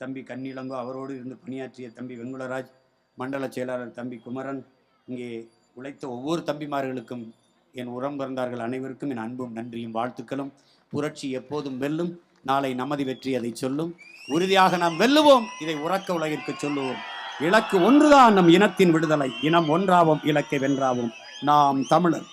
தம்பி கன்னிலங்கோ அவரோடு இருந்து பணியாற்றிய தம்பி வெண்குலராஜ், மண்டல செயலாளர் தம்பி குமரன், இங்கே உழைத்த ஒவ்வொரு தம்பிமார்களுக்கும், என் உரம் பிறந்தார்கள் அனைவருக்கும் என் அன்பும் நன்றியும் வாழ்த்துக்களும். புரட்சி எப்போதும் வெல்லும், நாளை நமது வெற்றி அதை சொல்லும். உறுதியாக நாம் வெல்லுவோம், இதை உறக்க உலகிற்கு சொல்லுவோம். இலக்கு ஒன்றுதான் நம் இனத்தின் விடுதலை, இனம் ஒன்றாவோம், இலக்கை வென்றாவோம். நாம் தமிழர்.